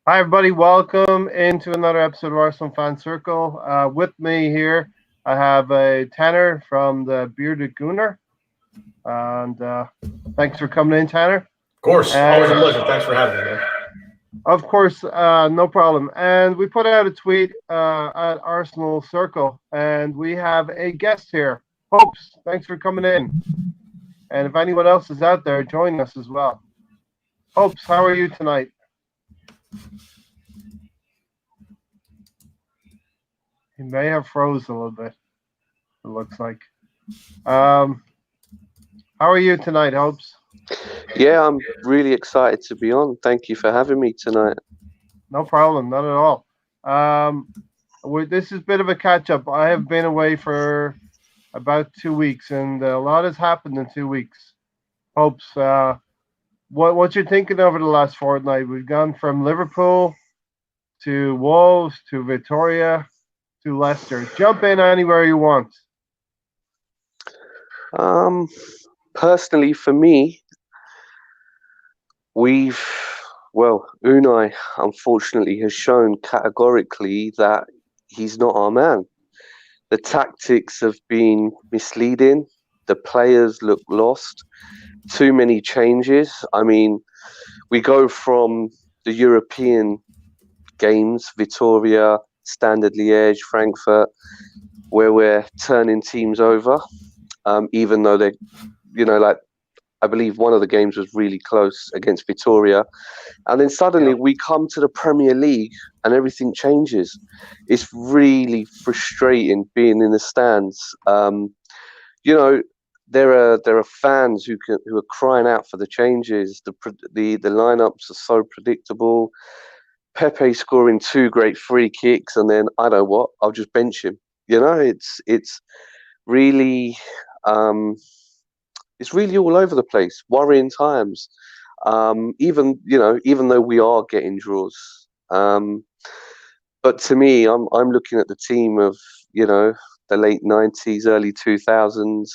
Hi, everybody. Welcome into another episode of Arsenal Fan Circle. With me here, I have a Tanner from the Bearded Gooner. And thanks for coming in, Tanner. Of course, always a And pleasure. Thanks for having me, man. of course, no problem. And we put out a tweet at Arsenal Circle, and we have a guest here. Hopes, thanks for coming in. And if anyone else is out there, join us as well. Hopes, how are you tonight? He may have froze a little bit, it looks like. Um, how are you tonight, Hopes? Yeah, I'm really excited to be on. Thank you for having me tonight. No problem, not at all. Um, this is a bit of a catch up. I have been away for about 2 weeks, and a lot has happened in 2 weeks. Hopes, what you're thinking over the last fortnight? We've gone from Liverpool to Wolves to Victoria to Leicester. Jump in anywhere you want. Um, Personally, for me, we've Unai unfortunately has shown categorically that he's not our man. The tactics have been misleading. The players look lost. Too many changes. I mean, we go from the European games, Vitoria, Standard Liège, Frankfurt, where we're turning teams over, even though they, like I believe one of the games was really close against Vitoria, and then suddenly Yeah. we come to the Premier League and everything changes. It's really frustrating being in the stands. You know, there are fans who are crying out for the changes. The lineups are so predictable. Pepe scoring two great free kicks, and then I know what, I'll just bench him. It's really um, it's really all over the place, worrying times. Even though we are getting draws, but to me, I'm looking at the team of you know the late 90s, early 2000s,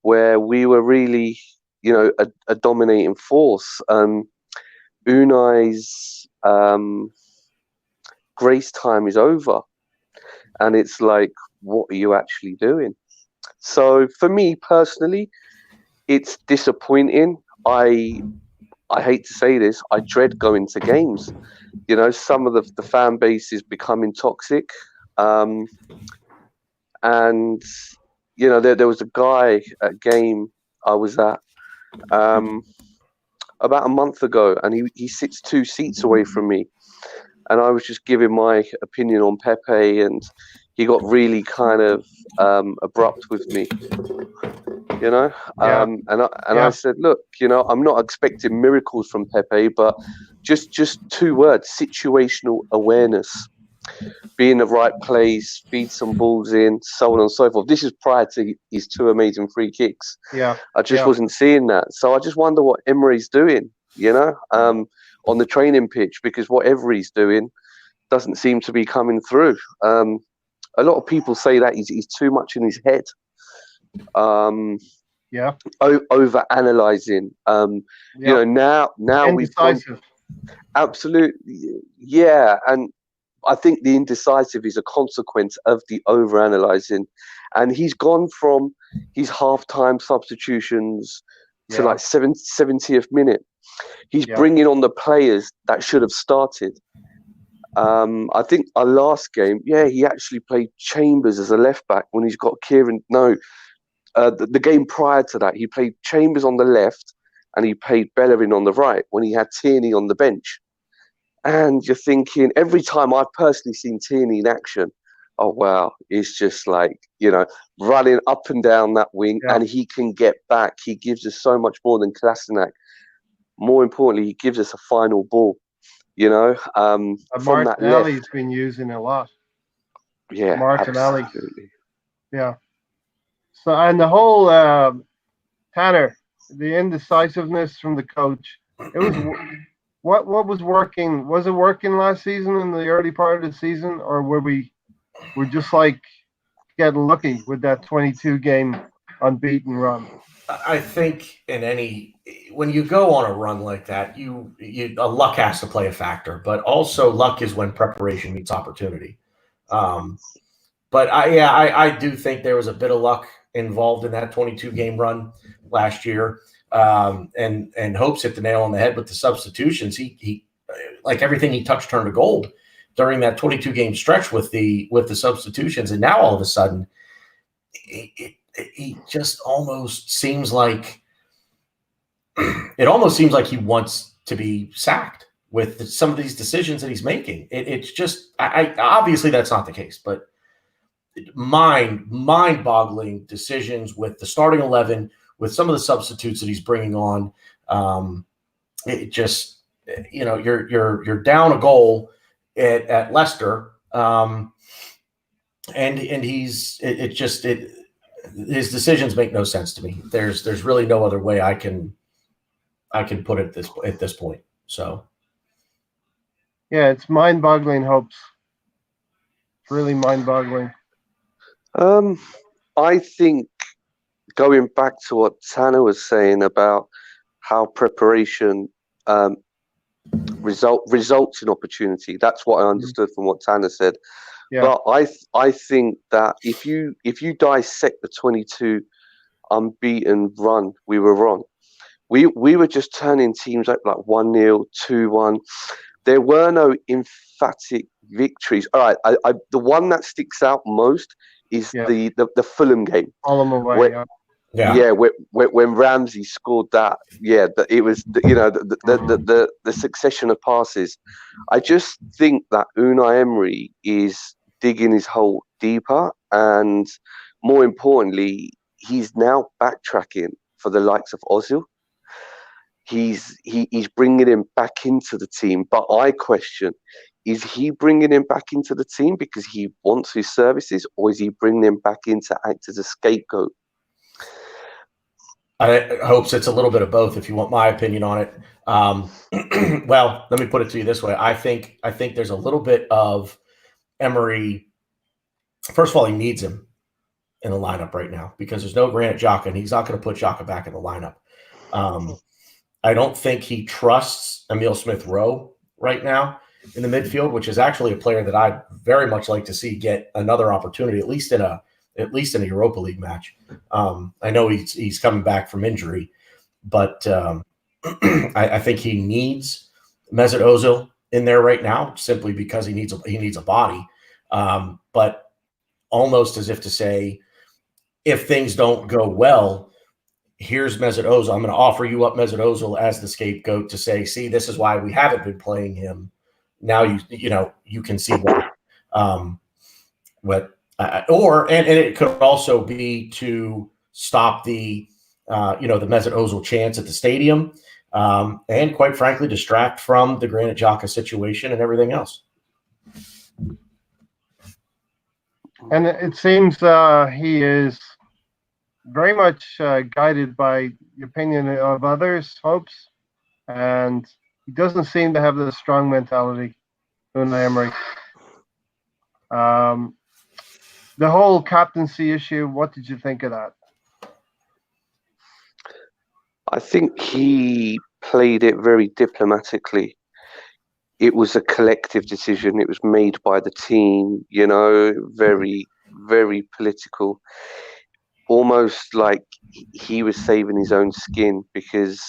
where we were really a dominating force. Unai's grace time is over, and it's like, what are you actually doing? So for me personally, it's disappointing. I hate to say this, I dread going to games. Some of the fan base is becoming toxic. Um, and there was a guy at a game I was at um, about a month ago, and he sits two seats away from me, and I was just giving my opinion on Pepe, and he got really kind of abrupt with me. Yeah, And I yeah, said, look, I'm not expecting miracles from Pepe, but just two words: situational awareness. Be in the right place, feed some balls in, so on and so forth. This is prior to his two amazing free kicks. yeah, I just yeah. wasn't seeing that. So I just wonder what Emery's doing, on the training pitch, because whatever he's doing doesn't seem to be coming through. A lot of people say that he's too much in his head, Yeah, over analyzing. yeah. Now we've gone Indecisive. absolutely, yeah, and I think the indecisive is a consequence of the over-analyzing, and he's gone from his half-time substitutions to Yeah, like 70th minute. He's yeah, bringing on the players that should have started. I think our last game, yeah, he actually played Chambers as a left back when he's got Kieran. No, the game prior to that, he played Chambers on the left and he played Bellerin on the right when he had Tierney on the bench. And you're thinking, every time I've personally seen Tierney in action, oh wow, it's just like, running up and down that wing, yeah. and he can get back. He gives us so much more than Kolasinac. More importantly, he gives us a final ball, from that left. Martinelli's been using a lot. Yeah, Martinelli. absolutely. Yeah. So and the whole Tanner, the indecisiveness from the coach. It was what was working. Was it working last season in the early part of the season, or were just like getting lucky with that 22 game unbeaten run? I think when you go on a run like that, luck has to play a factor, but also luck is when preparation meets opportunity. Um, but I do think there was a bit of luck involved in that 22 game run last year. And Hopes hit the nail on the head with the substitutions. He like everything he touched turned to gold during that 22 game stretch with the substitutions, and now all of a sudden he just almost seems like it almost seems like he wants to be sacked with some of these decisions that he's making. It's just, obviously that's not the case, but mind boggling decisions with the starting 11, with some of the substitutes that he's bringing on. It just, you're down a goal at Leicester, and he's it just it his decisions make no sense to me. There's really no other way I can put it at this point. So Yeah, it's mind-boggling, Hopes. It's really mind-boggling. Um, I think going back to what Tanner was saying about how preparation um, results in opportunity. That's what I understood from what Tanner said. Yeah, But I think that if you dissect the 22 unbeaten run we were on, we were just turning teams up like 1-0, 2-1. There were no emphatic victories. All right, the one that sticks out most is yeah. the Fulham game, All them away. where Yeah. yeah, yeah, when Ramsey scored that, yeah, it was the succession of passes. I just think that Unai Emery is digging his hole deeper, and more importantly, he's now backtracking for the likes of Ozil. He's bringing him back into the team, but I question: is he bringing him back into the team because he wants his services, or is he bringing him back in to act as a scapegoat? I hopes it's a little bit of both. If you want my opinion on it, well, let me put it to you this way. I think there's a little bit of Emery. First of all, he needs him in the lineup right now because there's no Granit Xhaka, and he's not going to put Xhaka back in the lineup. Um, I don't think he trusts Emil Smith Rowe right now in the midfield, which is actually a player that I very much like to see get another opportunity, at least in a Europa League match. I know he's coming back from injury, but I think he needs Mesut Ozil in there right now simply because he needs a body. But almost as if to say, if things don't go well, here's Mesut Ozil. I'm going to offer you up Mesut Ozil as the scapegoat to say, see, this is why we haven't been playing him. Now you can see why. And it could also be to stop the the Mesut Ozil chance at the stadium, and quite frankly distract from the Granit Xhaka situation and everything else. And it seems he is very much guided by the opinion of others, Hopes, and he doesn't seem to have the strong mentality, Unai Emery. Um, the whole captaincy issue, what did you think of that? I think he played it very diplomatically. It was a collective decision. It was made by the team, very, very political. Almost like he was saving his own skin because,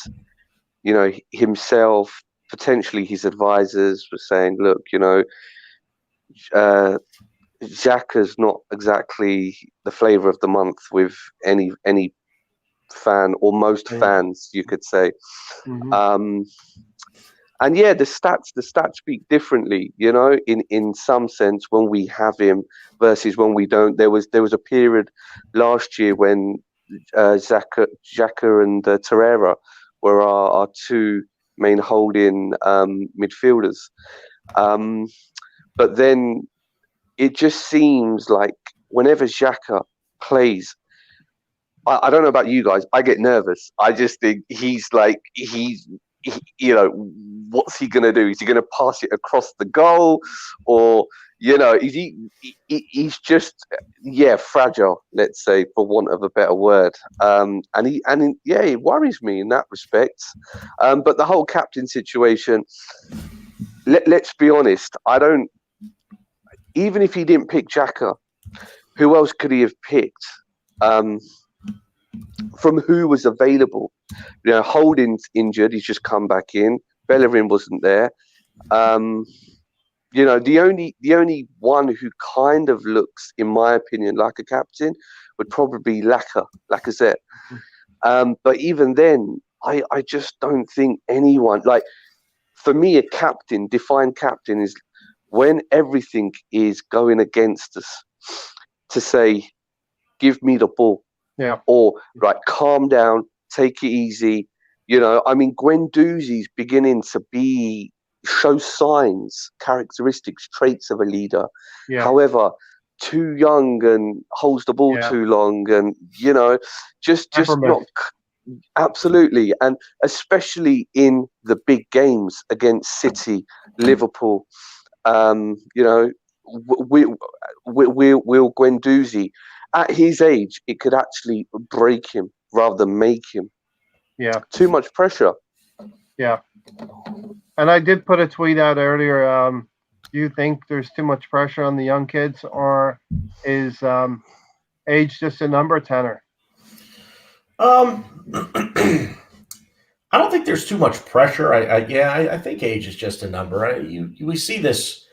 himself, potentially his advisors were saying, look, uh, Xhaka's not exactly the flavour of the month with any fan or most fans, you could say. Mm-hmm. And yeah, the stats speak differently, in some sense when we have him versus when we don't. There was a period last year when Xhaka and Torreira were our two main holding midfielders. But then it just seems like whenever Xhaka plays, I don't know about you guys, I get nervous. I just think what's he going to do? Is he going to pass it across the goal? Or, He's just fragile, let's say, for want of a better word. It worries me in that respect. But the whole captain situation, let's be honest, I don't. Even if he didn't pick Xhaka, who else could he have picked? From who was available? Holding's injured; he's just come back in. Bellerin wasn't there. The only one who kind of looks, in my opinion, like a captain would probably be Lacazette. But even then, I just don't think anyone, like, for me, a captain, defined captain, is when everything is going against us, to say, give me the ball. Yeah. Or, right, calm down, take it easy. Guendouzi's beginning to show signs, characteristics, traits of a leader. Yeah. However, too young and holds the ball too long, and just not absolutely, and especially in the big games against City, Liverpool. Will Guendouzi, at his age, it could actually break him rather than make him. Yeah. Too much pressure. Yeah. And I did put a tweet out earlier. Do you think there's too much pressure on the young kids, or is age just a number, Tanner? I don't think there's too much pressure. I think age is just a number. We see this,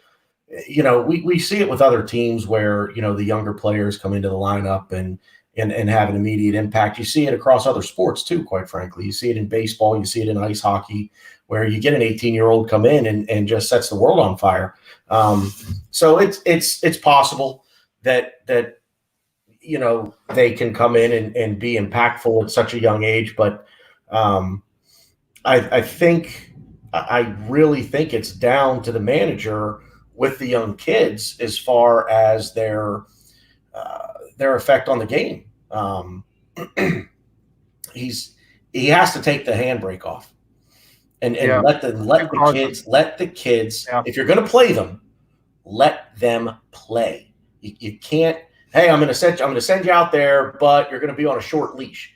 we see it with other teams where, the younger players come into the lineup and have an immediate impact. You see it across other sports too, quite frankly. You see it in baseball, you see it in ice hockey, where you get an 18-year-old come in and just sets the world on fire. So it's possible that they can come in and be impactful at such a young age. But I really think it's down to the manager with the young kids as far as their effect on the game. He has to take the handbrake off and let the kids. Yeah. If you're going to play them, let them play. You can't. Hey, I'm going to send you out there, but you're going to be on a short leash.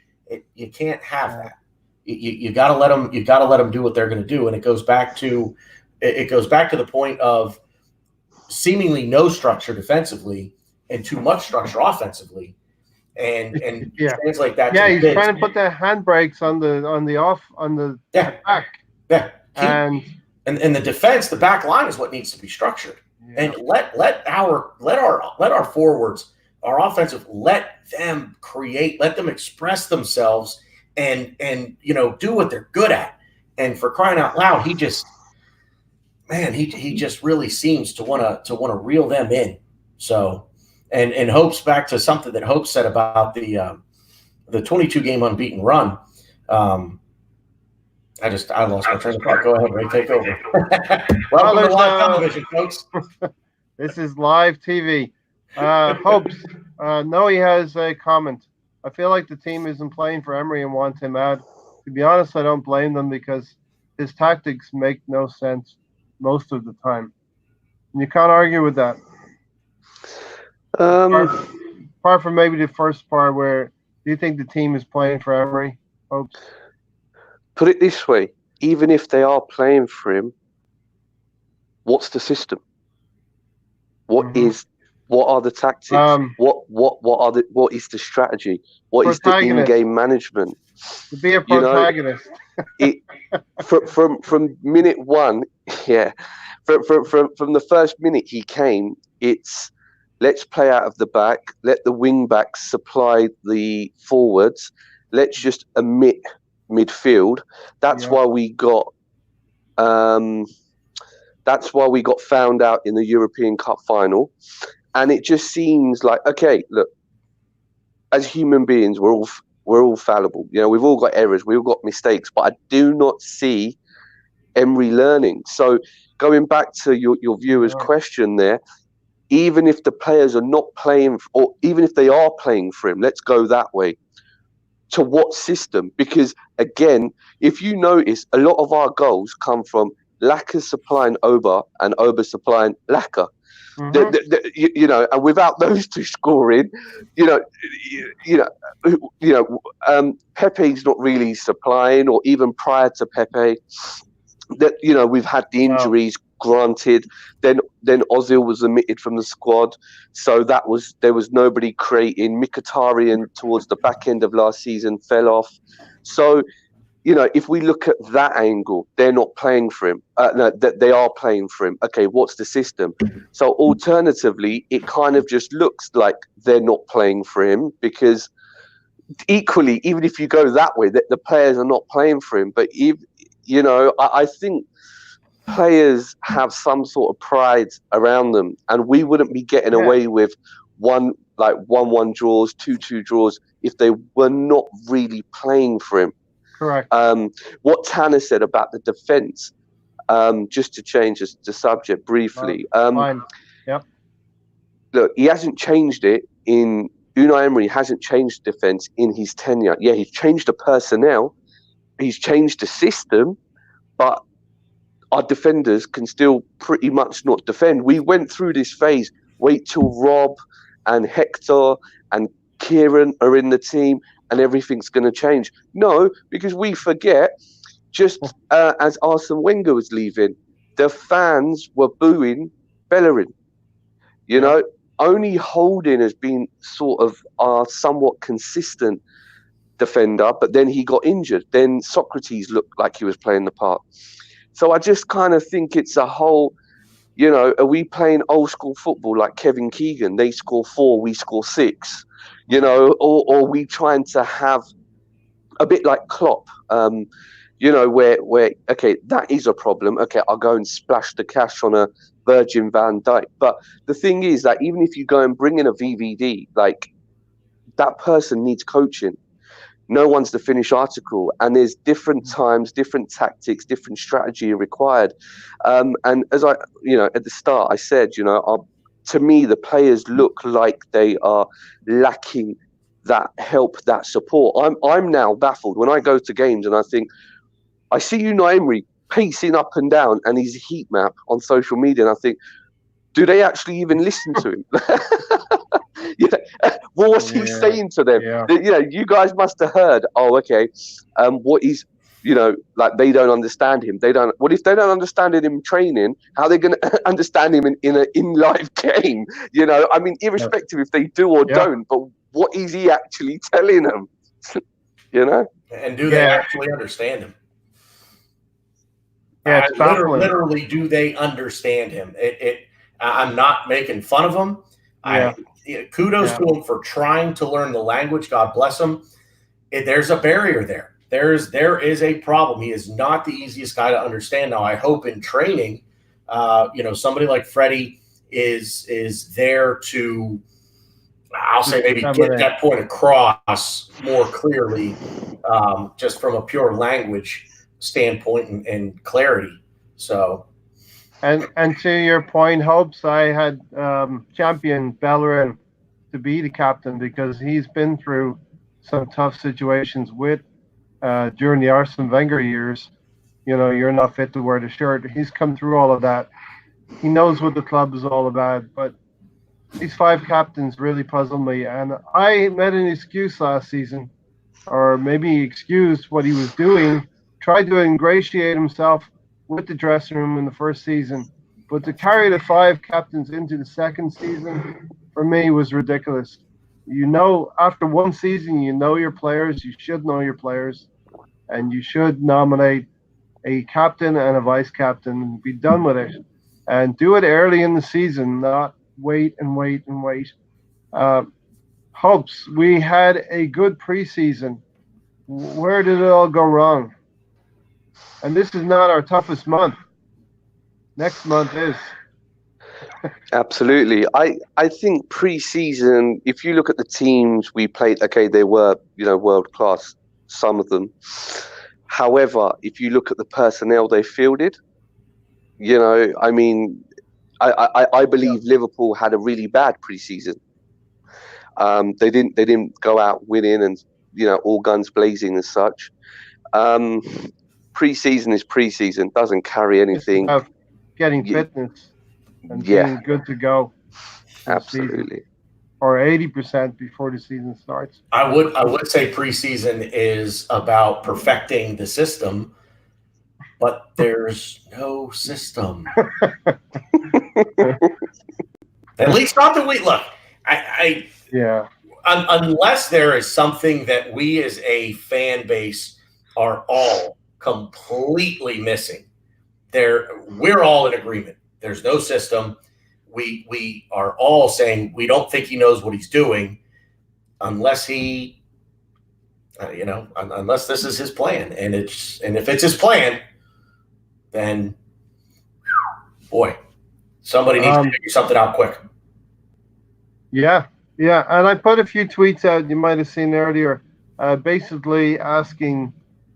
You can't have that. You got to let them. You got to let them do what they're going to do, and it goes back to the point of seemingly no structure defensively and too much structure offensively, and translate that. Yeah, to he's kids. trying to put the handbrakes on the attack. Yeah, and the defense, the back line is what needs to be structured, and let our forwards, our offensive, let them create, let them express themselves, and do what they're good at. And for crying out loud, he just really seems to want to reel them in. So, and Hope's back to something that Hope said about the 22 game unbeaten run. I lost my train of thought. Go ahead, Ray, take over. Welcome to live television, folks. This is live TV. Hopes. Noe has a comment. I feel like the team isn't playing for Emery and want him out. To be honest, I don't blame them because his tactics make no sense most of the time. And you can't argue with that. Apart from maybe the first part where do you think the team is playing for Emery, Hopes? Put it this way, even if they are playing for him, what's the system? What are the tactics? What is the strategy? What is the in-game management? To be a protagonist. From minute one, from the first minute he came, it's let's play out of the back, let the wing backs supply the forwards, let's just omit midfield. That's why we got found out in the European Cup final. And it just seems like, okay, look, as human beings, we're all fallible. We've all got errors, we've all got mistakes, but I do not see Emery learning. So going back to your viewer's question there, even if the players are not playing, or even if they are playing for him, let's go that way. To what system? Because again, if you notice, a lot of our goals come from Laka supplying Oba and Oba supplying Laka. Hmm. And without those two scoring, you know, you know, Pepe's not really supplying, or even prior to Pepe, that we've had the No, injuries. Granted, then Ozil was omitted from the squad, so there was nobody creating. Mkhitaryan towards the back end of last season fell off, so if we look at that angle, they're not playing for him. No, that they are playing for him. Okay, what's the system? So alternatively, it kind of just looks like they're not playing for him, because equally, even if you go that way, that the players are not playing for him. But if I think players have some sort of pride around them, and we wouldn't be getting yeah, away with one draws, two draws, if they were not really playing for him. correct. What Tanner said about the defence, just to change the subject Uh, briefly. fine. Yep. Look, he hasn't changed it in Unai Emery hasn't changed defence in his tenure. Yeah, he's changed the personnel, he's changed the system, but our defenders can still pretty much not defend. We went through this phase. Wait till Rob and Hector and Kieran are in the team, and everything's going to change. No, because we forget. Just as Arsene Wenger was leaving, the fans were booing Bellerin. You Yep. know, only Holding has been sort of our somewhat consistent defender, but then he got injured. Then Socrates looked like he was playing the part. So I just kind of think it's a whole, are we playing old school football like Kevin Keegan? They score 4, we score 6, or are we trying to have a bit like Klopp, where okay, that is a problem. Okay, I'll go and splash the cash on a Virgin van Dijk. But the thing is that even if you go and bring in a VVD, like, that person needs coaching. No one's the finished article, and there's different times, different tactics, different strategy required. And as at the start, I said, to me, the players look like they are lacking that help, that support. I'm now baffled when I go to games and I see Unai Emery pacing up and down and his heat map on social media, and I think, do they actually even listen to him? Well, what's he Yeah. saying to them? Yeah. You guys must have heard. Oh, okay. What he's, like, they don't understand him. They don't. What if they don't understand him in training? How are they going to understand him in an in live game? I mean, Yes. irrespective if they do or Yeah. don't. But what is he actually telling them? And do they Yeah. actually understand him? Yeah. It's baffling. Literally, do they understand him? I'm not making fun of him. Yeah. Kudos Yeah. to him for trying to learn the language. God bless him. There's a barrier there. There is a problem. He is not the easiest guy to understand. Now, I hope in training, somebody like Freddie is there to, I'll say, maybe get that point across more clearly, just from a pure language standpoint and clarity. So, And to your point, Hopes, I had championed Bellerin to be the captain because he's been through some tough situations with during the Arsene Wenger years. You're not fit to wear the shirt. He's come through all of that. He knows what the club is all about. But these 5 captains really puzzle me. And I made an excuse last season, or maybe he excused what he was doing, tried to ingratiate himself with the dressing room in the first season. But to carry the 5 captains into the second season, for me, was ridiculous. After one season, your players, you should know your players, and you should nominate a captain and a vice captain and be done with it. And do it early in the season, not wait and wait and wait. Uh, Hopes, we had a good preseason. Where did it all go wrong? And this is not our toughest month. Next month is. Absolutely. I think pre-season, if you look at the teams we played, okay, they were, world class, some of them. However, if you look at the personnel they fielded, I mean, I believe Liverpool had a really bad pre-season. They didn't go out winning and, all guns blazing as such. Pre-season is pre-season, doesn't carry It's anything. about getting fitness. and Yeah, being good to go for the season, absolutely. or 80% before the season starts. I would say preseason is about perfecting the system, but there's no system. At least not that we look. Yeah. Unless there is something that we as a fan base are all completely missing. We're all in agreement. There's no system. We are all saying we don't think he knows what he's doing unless he, unless this is his plan. And if it's his plan, then boy, somebody needs to figure something out quick. Yeah, yeah, and I put a few tweets out you might have seen earlier, basically asking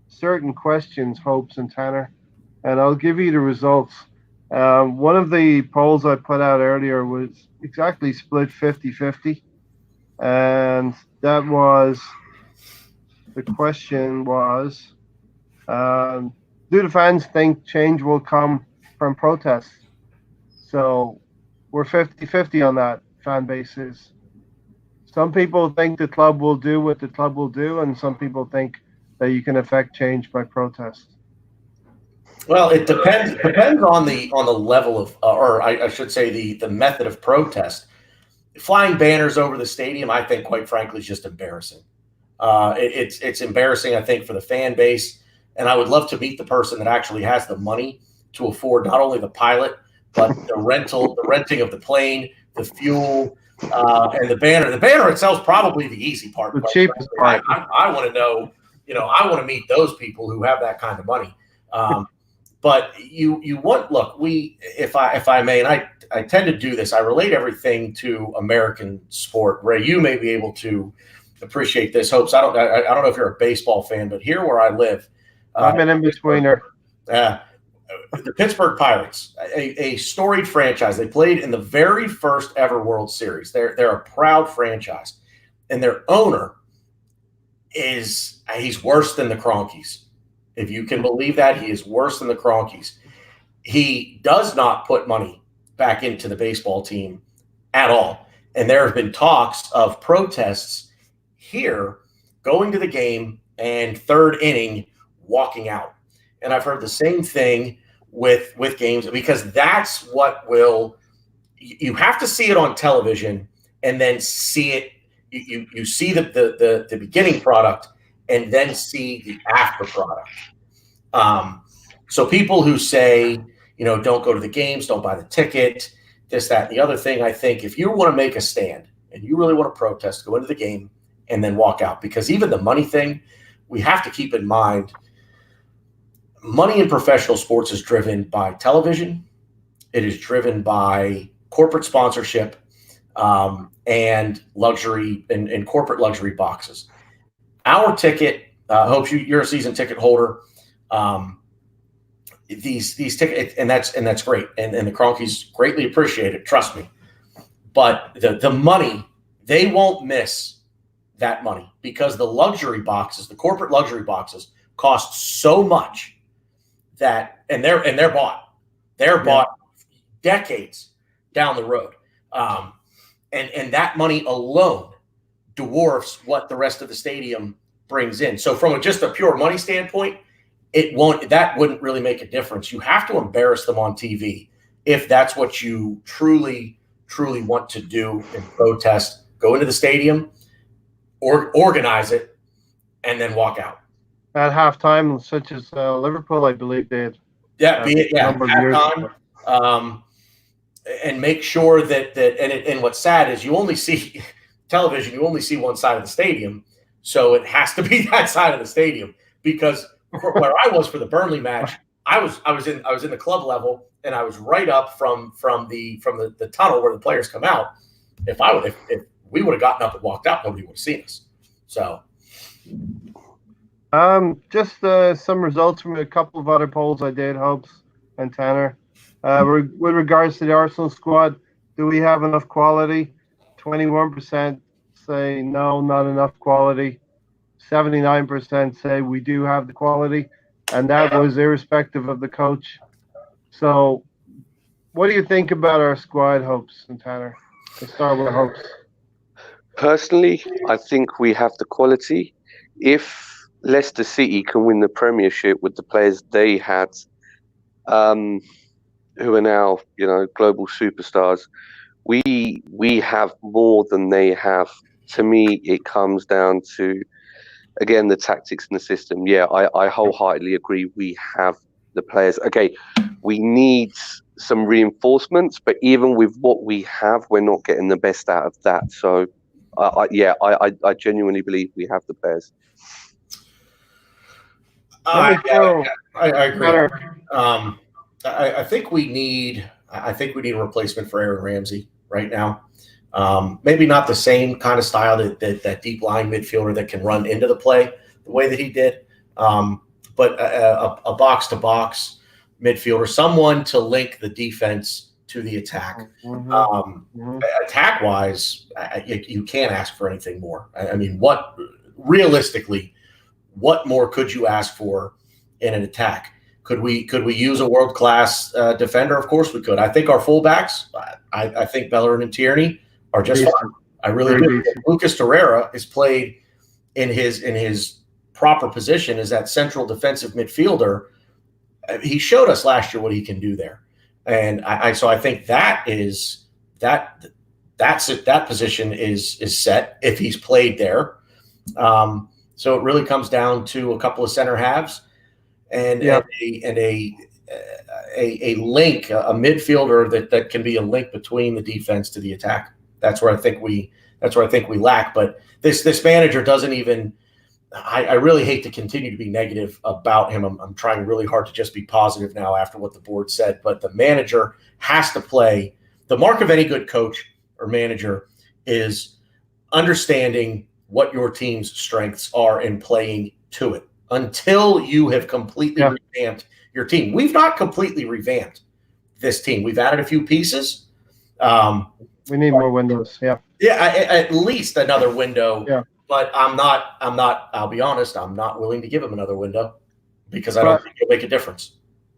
certain questions, Hopes and Tanner, and I'll give you the results. One of the polls I put out earlier was exactly split 50-50, and that was the question was, um, do the fans think change will come from protests? So we're 50-50 on that, fan bases. Some people think the club will do what the club will do, and some people think that you can affect change by protest. Well, it depends on the level of, or I should say, the method of protest. Flying banners over the stadium, I think, quite frankly, is just embarrassing. It's embarrassing, I think, for the fan base, and I would love to meet the person that actually has the money to afford not only the pilot but the renting of the plane, the fuel, and the banner. The banner itself is probably the easy part. The cheapest part. I want to know, I want to meet those people who have that kind of money. But you want look, if I may, and I tend to do this. I relate everything to American sport. Ray, you may be able to appreciate this. Hopes, I don't know if you're a baseball fan, but here where I live, I'm an in-betweener. The Pittsburgh Pirates, a storied franchise. They played in the very first ever World Series. They're a proud franchise, and their owner he's worse than the Cronkies. If you can believe that, he is worse than the Cronkies. He does not put money back into the baseball team at all. And there have been talks of protests here going to the game and third inning walking out. And I've heard the same thing with games, because that's what you have to see it on television and then see it. You see the beginning product and then see the after product. So people who say, don't go to the games, don't buy the ticket, this, that, and the other thing, I think if you want to make a stand and you really want to protest, go into the game and then walk out. Because even the money thing, we have to keep in mind, money in professional sports is driven by television. It is driven by corporate sponsorship, and luxury and corporate luxury boxes. Our ticket, Hope, you're a season ticket holder. These tickets, and that's great, and the Cronkies greatly appreciate it. Trust me. But the money, they won't miss that money, because the luxury boxes, the corporate luxury boxes, cost so much that, and they're bought decades down the road, and that money alone dwarfs what the rest of the stadium brings in. So from just a pure money standpoint, that wouldn't really make a difference. You have to embarrass them on TV if that's what you truly want to do and protest. Go into the stadium or organize it and then walk out At halftime, such as Liverpool, I believe, did. Halftime, and make sure that and what's sad is you only see television. You only see one side of the stadium, so it has to be that side of the stadium, because where I was for the Burnley match, I was in the club level, and I was right up from the tunnel where the players come out. If we would have gotten up and walked out, nobody would have seen us. So, just some results from a couple of other polls I did, Hopes and Tanner. With regards to the Arsenal squad, do we have enough quality? 21% say no, not enough quality. 79% say we do have the quality, and that was irrespective of the coach. So What do you think about our squad, Hopes and Tanner? Let's start with Hopes. Personally, I think we have the quality. If Leicester City can win the Premiership with the players they had, um, who are now global superstars, we have more than they have. To me, it comes down to again the tactics and the system. Yeah, I wholeheartedly agree. We have the players. Okay, we need some reinforcements, but even with what we have, we're not getting the best out of that. So, I genuinely believe we have the players. Let me Yeah, throw I agree. Tanner. I think we need. I think we need a replacement for Aaron Ramsey right now. Maybe not the same kind of style that deep line midfielder that can run into the play the way that he did, but a box to box midfielder, someone to link the defense to the attack. Attack wise, you can't ask for anything more. I mean, what realistically, what more could you ask for in an attack? Could we use a world class defender? Of course we could. I think our fullbacks, I think Bellerin and Tierney are just fine. I really do. Lucas Torreira is played in his proper position as that central defensive midfielder. He showed us last year what he can do there, and so I think that position is set if he's played there. So it really comes down to a couple of center halves and a link, a midfielder that can be a link between the defense to the attack. That's where I think we lack. But this manager doesn't even. I really hate to continue to be negative about him. I'm trying really hard to just be positive now after what the board said. But the manager has to play. The mark of any good coach or manager is understanding what your team's strengths are and playing to it. Until you have completely revamped your team. We've not completely revamped this team. We've added a few pieces. We need more windows. Yeah. Yeah, at least another window. Yeah. But I'm not. I'll be honest. I'm not willing to give him another window because I don't think it'll make a difference.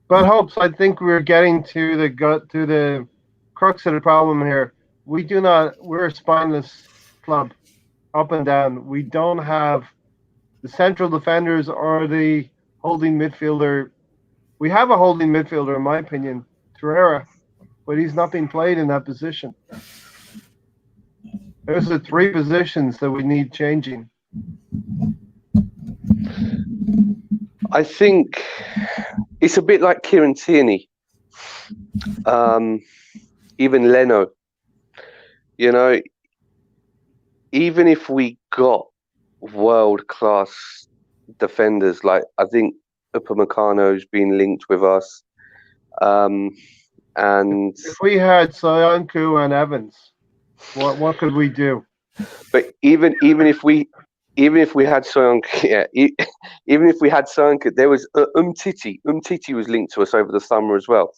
But Hopes, I think we're getting to the crux of the problem here. We're a spineless club, up and down. We don't have the central defenders or the holding midfielder. We have a holding midfielder, in my opinion, Torreira, but he's not being played in that position. There's the three positions that we need changing. I think it's a bit like Kieran Tierney, even Leno. Even if we got world-class defenders, like I think Upamecano's been linked with us, and if we had Soyuncu and Evans, what could we do? But even if we had Soyuncu, even if we had Soyuncu, there was Umtiti. Umtiti was linked to us over the summer as well.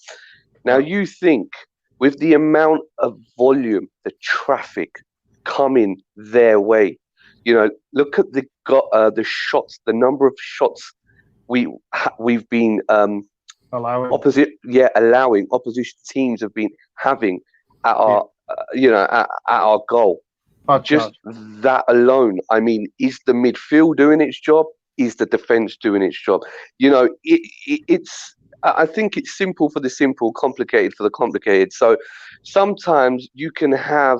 Now you think with the amount of volume, the traffic coming their way, look at the shots, the number of shots we've been allowing opposition teams have been having at our at our goal. Just that alone, I mean, is the midfield doing its job? Is the defense doing its job? It's. I think it's simple for the simple, complicated for the complicated. So sometimes you can have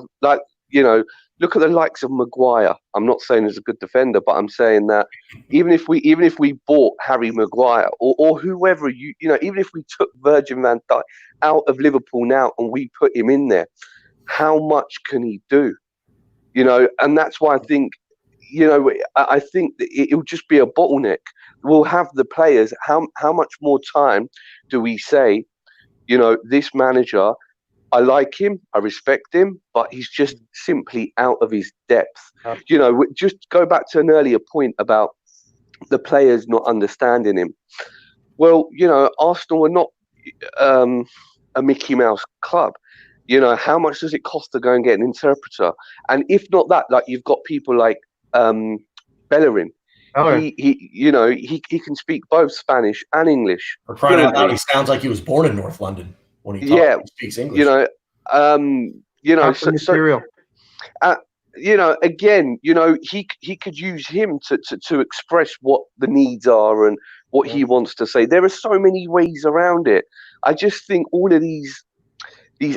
look at the likes of Maguire. I'm not saying he's a good defender, but I'm saying that even if we bought Harry Maguire or whoever even if we took Virgin van Dijk out of Liverpool now and we put him in there, how much can he do? And that's why I think I think that it'll just be a bottleneck. We'll have the players. How much more time do we say, this manager, I like him, I respect him, but he's just simply out of his depth. Just go back to an earlier point about the players not understanding him. Well, Arsenal were not a Mickey Mouse club. How much does it cost to go and get an interpreter? And if not that, like you've got people like Bellerin. He can speak both Spanish and English. For crying out loud, he sounds like he was born in North London. when he Yeah, speaks English. you know, Captain Material. Again, he could use him to express what the needs are and what he wants to say. There are so many ways around it. I just think all of these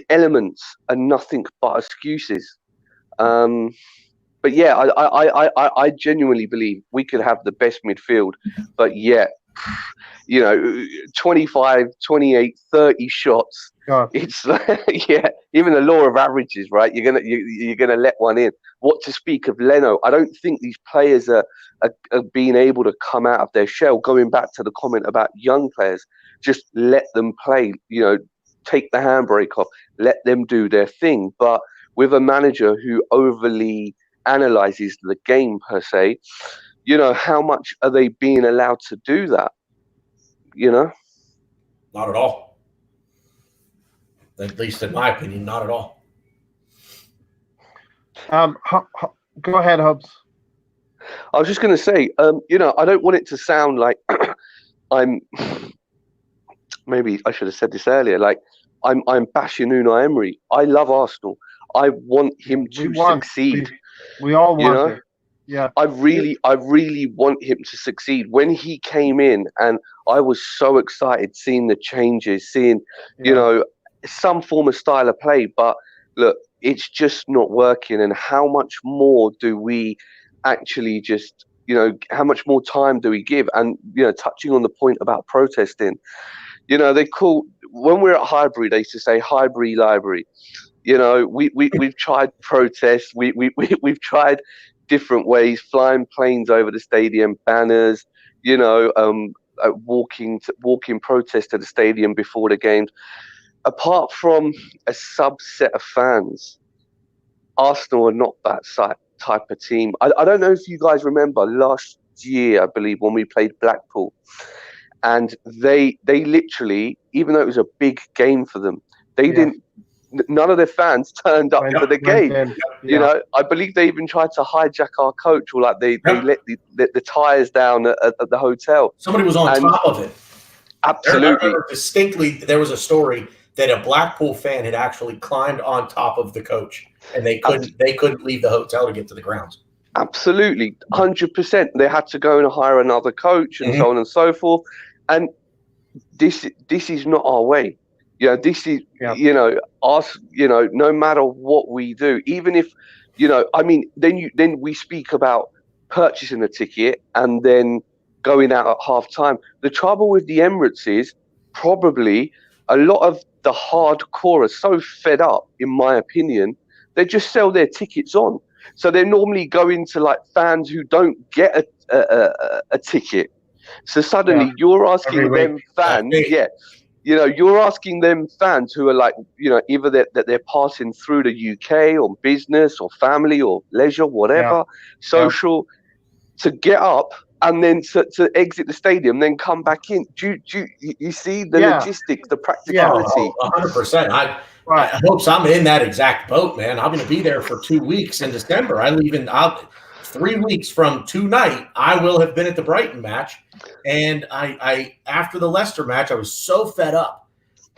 elements are nothing but excuses. But yeah, I genuinely believe we could have the best midfield, but yeah, 25, 28, 30 shots. God. It's yeah, even the law of averages, right? You're gonna let one in. What to speak of Leno? I don't think these players are being able to come out of their shell. Going back to the comment about young players, just let them play. Take the handbrake off, let them do their thing. But with a manager who overly analyzes the game per se, how much are they being allowed to do that? Not at all. At least in my opinion, not at all. Go ahead, Hubs. I was just going to say, I don't want it to sound like I'm. Maybe I should have said this earlier. Like I'm bashing Unai Emery. I love Arsenal. I want him to succeed. We all want it. Yeah. I really want him to succeed. When he came in, and I was so excited seeing the changes, seeing some form of style of play. But look, it's just not working. And how much more do we actually just, how much more time do we give? And touching on the point about protesting, they call, when we're at Highbury, they used to say Highbury Library. We've tried protests. We've tried different ways, flying planes over the stadium, banners, walking protest to the stadium before the games. Apart from a subset of fans, Arsenal are not that type of team. I don't know if you guys remember last year, I believe, when we played Blackpool, and they literally, even though it was a big game for them, they didn't. None of their fans turned up for the game. I believe they even tried to hijack our coach, or like they let the tires down at the hotel. Somebody was on top of it. Absolutely. I remember distinctly, there was a story that a Blackpool fan had actually climbed on top of the coach, and they couldn't leave the hotel to get to the grounds. Absolutely, 100%. They had to go and hire another coach, and so on and so forth. And this is not our way. This is us. No matter what we do, even if then we speak about purchasing a ticket and then going out at half time. The trouble with the Emirates is probably a lot of the hardcore are so fed up, in my opinion, they just sell their tickets on. So they're normally going to like fans who don't get a ticket. So suddenly you're asking them fans, you're asking them fans who are like, either that they're passing through the UK on business or family or leisure, whatever, social, to get up and then to exit the stadium, then come back in. Do you see the logistics, the practicality? 100%. I hope I'm in that exact boat, man. I'm going to be there for 2 weeks in December. I leave in 3 weeks from tonight. I will have been at the Brighton match. And I after the Leicester match, I was so fed up.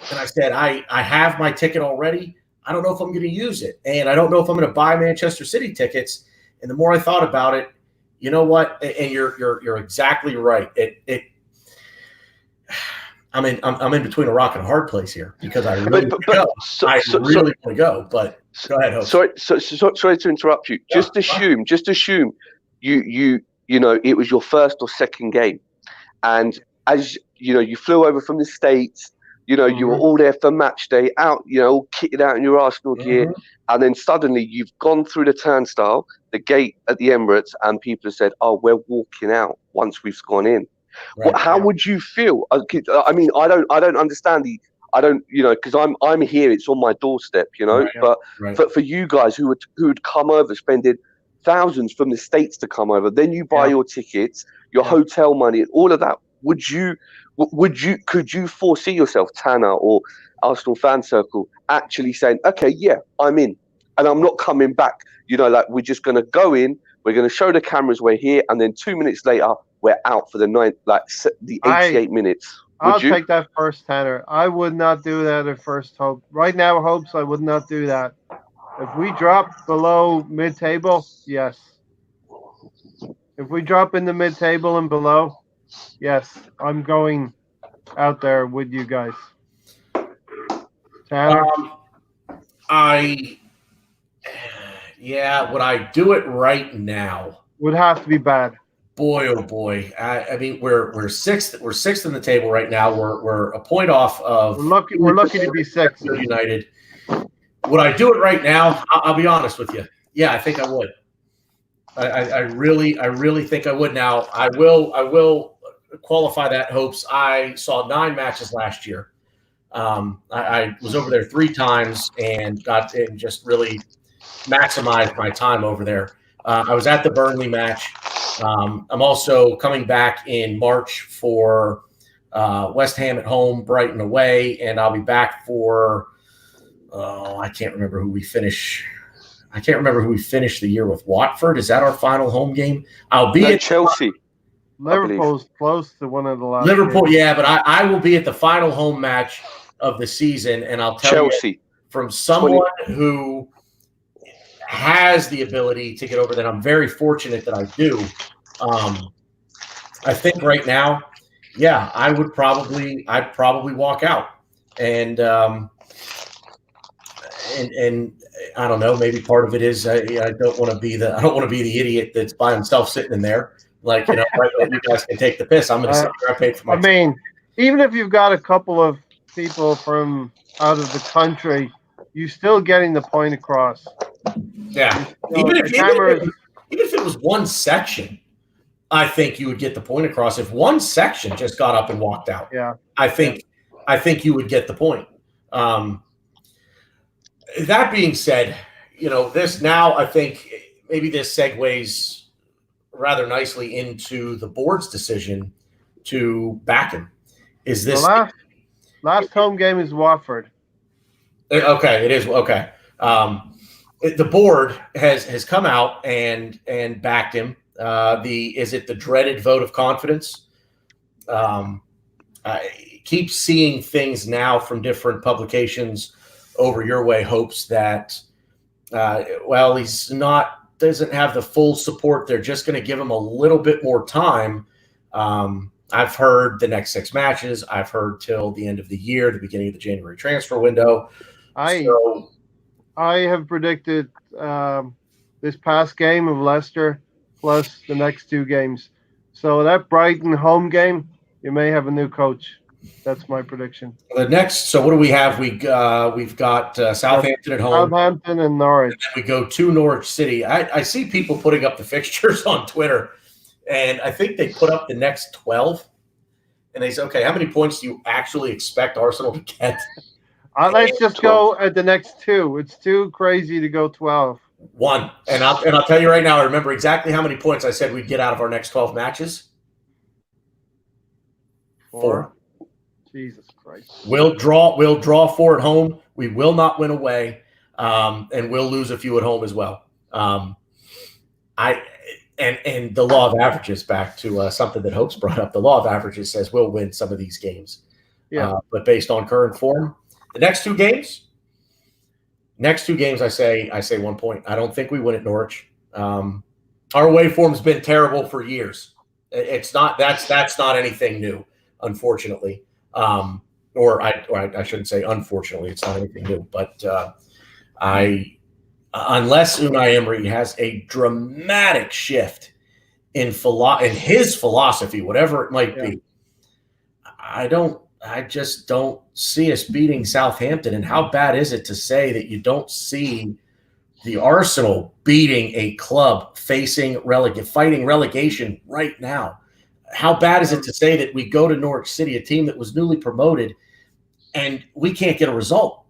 And I said, I have my ticket already. I don't know if I'm going to use it. And I don't know if I'm going to buy Manchester City tickets. And the more I thought about it, you know what? And you're exactly right. I'm in between a rock and a hard place here because I really want to go. I really want to go. But go ahead, Hope. Sorry to interrupt you. Just assume you it was your first or second game, and as you flew over from the States. You were all there for match day, out, all kitted out in your Arsenal gear, and then suddenly you've gone through the turnstile, the gate at the Emirates, and people have said, "Oh, we're walking out once we've gone in." Right, how would you feel? I mean, I don't understand because I'm here, it's on my doorstep, but for you guys who'd come over, spending thousands from the States to come over, then you buy your tickets, your hotel money, and all of that. Could you foresee yourself, Tanner or Arsenal fan circle, actually saying, "Okay, I'm in, and I'm not coming back"? Like we're just going to go in, we're going to show the cameras we're here, and then 2 minutes later we're out for the 88 minutes. I'll Would you? take that first tenner. I would not do that at first hope. Right now, hopes I would not do that. If we drop below mid-table, yes. If we drop in the mid-table and below, yes, I'm going out there with you guys. Tanner Um, I yeah, would I do it right now? would have to be bad. Boy, oh boy! I mean, we're sixth. We're sixth in the table right now. We're a point off We're of lucky. We're lucky to be sixth. United. Would I do it right now? I'll be honest with you. Yeah, I think I would. I really think I would. Now I will qualify that hopes. I saw 9 matches last year. I was over there 3 times and got and just really maximized my time over there. I was at the Burnley match. I'm also coming back in March for West Ham at home, Brighton away, and I'll be back for I can't remember who we finish. I can't remember who we finished the year with. Watford, is that our final home game? I'll be at Chelsea. Liverpool's close to one of the last. Liverpool, games. yeah, but I will be at the final home match of the season, and I'll tell Chelsea. you from someone who has the ability to get over that. I'm very fortunate that I do. I think right now, yeah, I'd probably walk out, and I don't know. Maybe part of it is I don't want to be the idiot that's by himself sitting in there. Like, right, you guys can take the piss. I'm going to sit here. I paid for my. I mean, even if you've got a couple of people from out of the country, you're still getting the point across. Yeah, even if it was one section, I think you would get the point across. If one section just got up and walked out, yeah, I think you would get the point. That being said, this now I think maybe this segues rather nicely into the board's decision to back him. Is this the last home game is Watford? Okay, it is okay. The board has come out and backed him. Is it the dreaded vote of confidence? I keep seeing things now from different publications over your way. Hopes that he's doesn't have the full support. They're just going to give him a little bit more time. I've heard the next 6 matches. I've heard till the end of the year, the beginning of the January transfer window. I have predicted this past game of Leicester plus the next 2 games. So that Brighton home game, you may have a new coach. That's my prediction. So what do we have? We've got Southampton at home. Southampton and Norwich. And then we go to Norwich City. I see people putting up the fixtures on Twitter, and I think they put up the next 12. And they say, okay, how many points do you actually expect Arsenal to get? Let's just go at the next 2. It's too crazy to go 12. 1. And I'll tell you right now, I remember exactly how many points I said we'd get out of our next 12 matches. 4. Jesus Christ. We'll draw 4 at home. We will not win away. And we'll lose a few at home as well. And the law of averages, back to something that Hopes brought up. The law of averages says we'll win some of these games. Yeah. But based on current form, the next 2 games, I say 1 point. I don't think we win at Norwich. Our away form's been terrible for years. It's not that's not anything new, unfortunately. Or I shouldn't say unfortunately, it's not anything new. But unless Unai Emery has a dramatic shift in his philosophy, whatever it might be, I just don't see us beating Southampton. And how bad is it to say that you don't see the Arsenal beating a club fighting relegation right now? How bad is it to say that we go to Norwich City, a team that was newly promoted, and we can't get a result?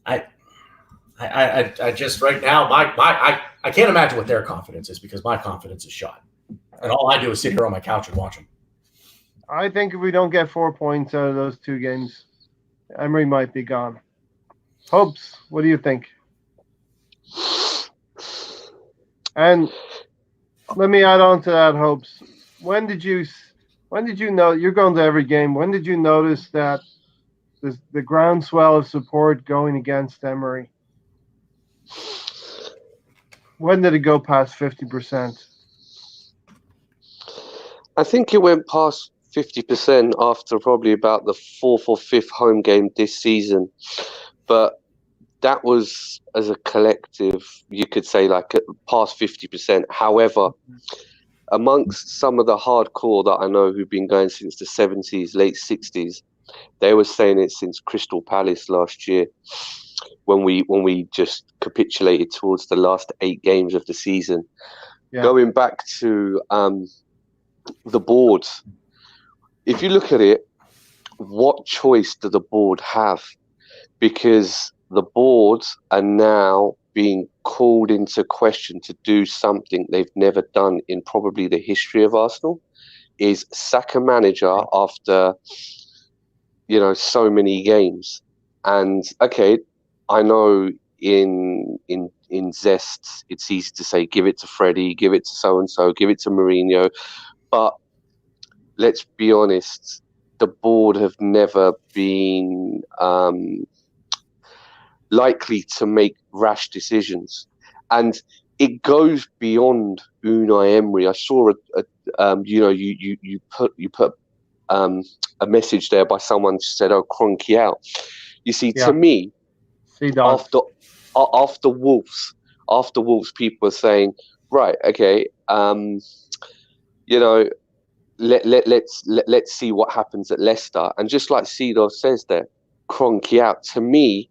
I just right now, I can't imagine what their confidence is, because my confidence is shot. And all I do is sit here on my couch and watch them. I think if we don't get 4 points out of those 2 games, Emery might be gone. Hopes, what do you think? And let me add on to that, Hopes. When did you When did you know you're going to every game? When did you notice that the groundswell of support going against Emery? When did it go past 50%? I think it went past 50% after probably about the fourth or fifth home game this season. But that was as a collective, you could say like past 50%. However, amongst some of the hardcore that I know who've been going since the 70s, late 60s, they were saying it since Crystal Palace last year when we just capitulated towards the last 8 games of the season. Yeah, Going back to the board, if you look at it, what choice do the board have? Because the boards are now being called into question to do something they've never done in probably the history of Arsenal, is sack a manager after so many games. And okay, I know in Zest it's easy to say give it to Freddie, give it to so and so, give it to Mourinho, but let's be honest, the board have never been likely to make rash decisions, and it goes beyond Unai Emery. I saw you put a message there by someone who said, "Oh, Cronky out." You see, to yeah. me, Sea dogs. after Wolves, people are saying, right, okay, you know, let's see what happens at Leicester. And just like Cedar says there, Cronky out. To me,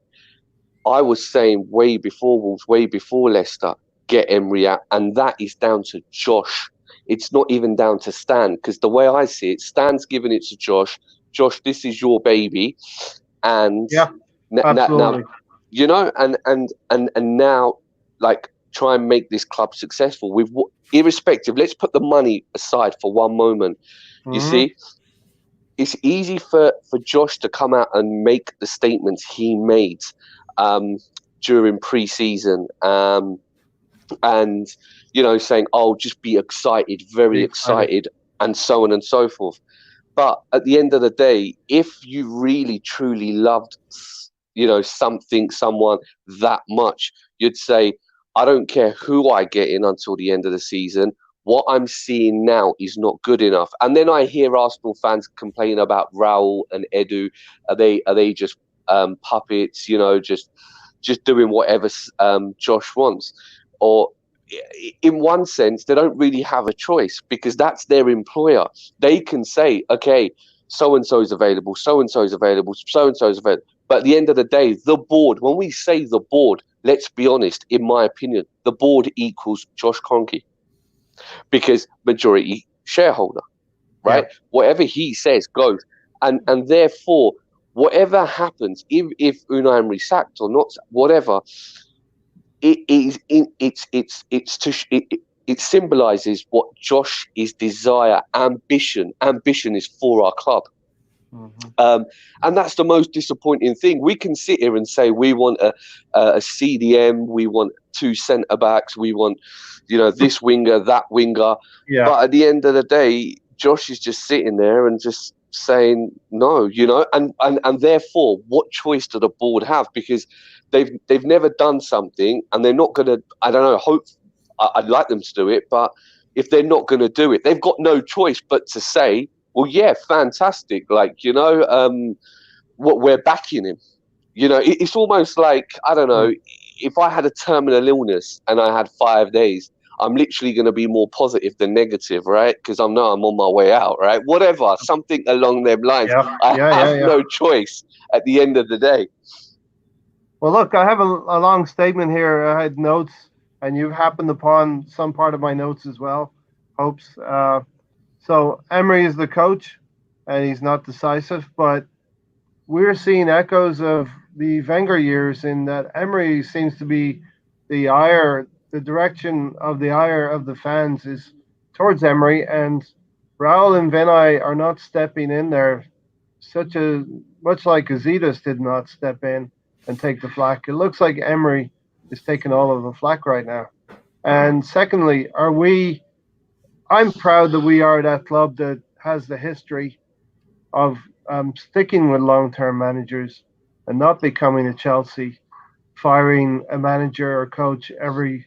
I was saying way before Wolves, way before Leicester, get Emery out, and that is down to Josh. It's not even down to Stan, because the way I see it, Stan's giving it to Josh. Josh, this is your baby, and Yeah, now absolutely. and now, like, try and make this club successful with irrespective. Let's put the money aside for one moment. You Hmm. see, it's easy for Josh to come out and make the statements he made um, during pre-season, and saying, "Oh, just be excited, Be very excited. excited," and so on and so forth. But at the end of the day, if you really truly loved, something, someone that much, you'd say, I don't care who I get in until the end of the season. What I'm seeing now is not good enough. And then I hear Arsenal fans complain about Raul and Edu. Are they just puppets? Just doing whatever Josh wants, or in one sense, they don't really have a choice because that's their employer. They can say, okay, so and so is available, so and so is available, so and so is available. But at the end of the day, the board, when we say the board, let's be honest, in my opinion, the board equals Josh Kroenke because majority shareholder, Yeah. right? Whatever he says goes. And therefore, whatever happens, if Unai Emery sacked or not, whatever, it symbolizes what Josh is desire, ambition. Ambition is for our club. Hmm. And that's the most disappointing thing. We can sit here and say we want a CDM, we want two centre backs, we want, this winger, that winger. Yeah. But at the end of the day, Josh is just sitting there and just saying no, and therefore, what choice do the board have? Because they've never done something, and they're not going to. I don't know. I'd like them to do it, but if they're not going to do it, they've got no choice but to say, well, yeah, fantastic. Like, what we're backing him. It's almost like, I don't know, Mm. if I had a terminal illness and I had 5 days, I'm literally going to be more positive than negative, right? Because I know I'm on my way out, right? Whatever, something along them lines. Yeah. I Yeah. Yeah. have Yeah. no choice at the end of the day. Well, look, I have a long statement here. I had notes, and you've happened upon some part of my notes as well. Hopes. So Emery is the coach, and he's not decisive, but we're seeing echoes of the Wenger years in that Emery seems to be the direction of the ire of the fans is towards Emery, and Raul and Vinay are not stepping in there, much like Gazidis did not step in and take the flak. It looks like Emery is taking all of the flak right now. And secondly, are we? I'm proud that we are that club that has the history of sticking with long-term managers and not becoming a Chelsea, firing a manager or coach every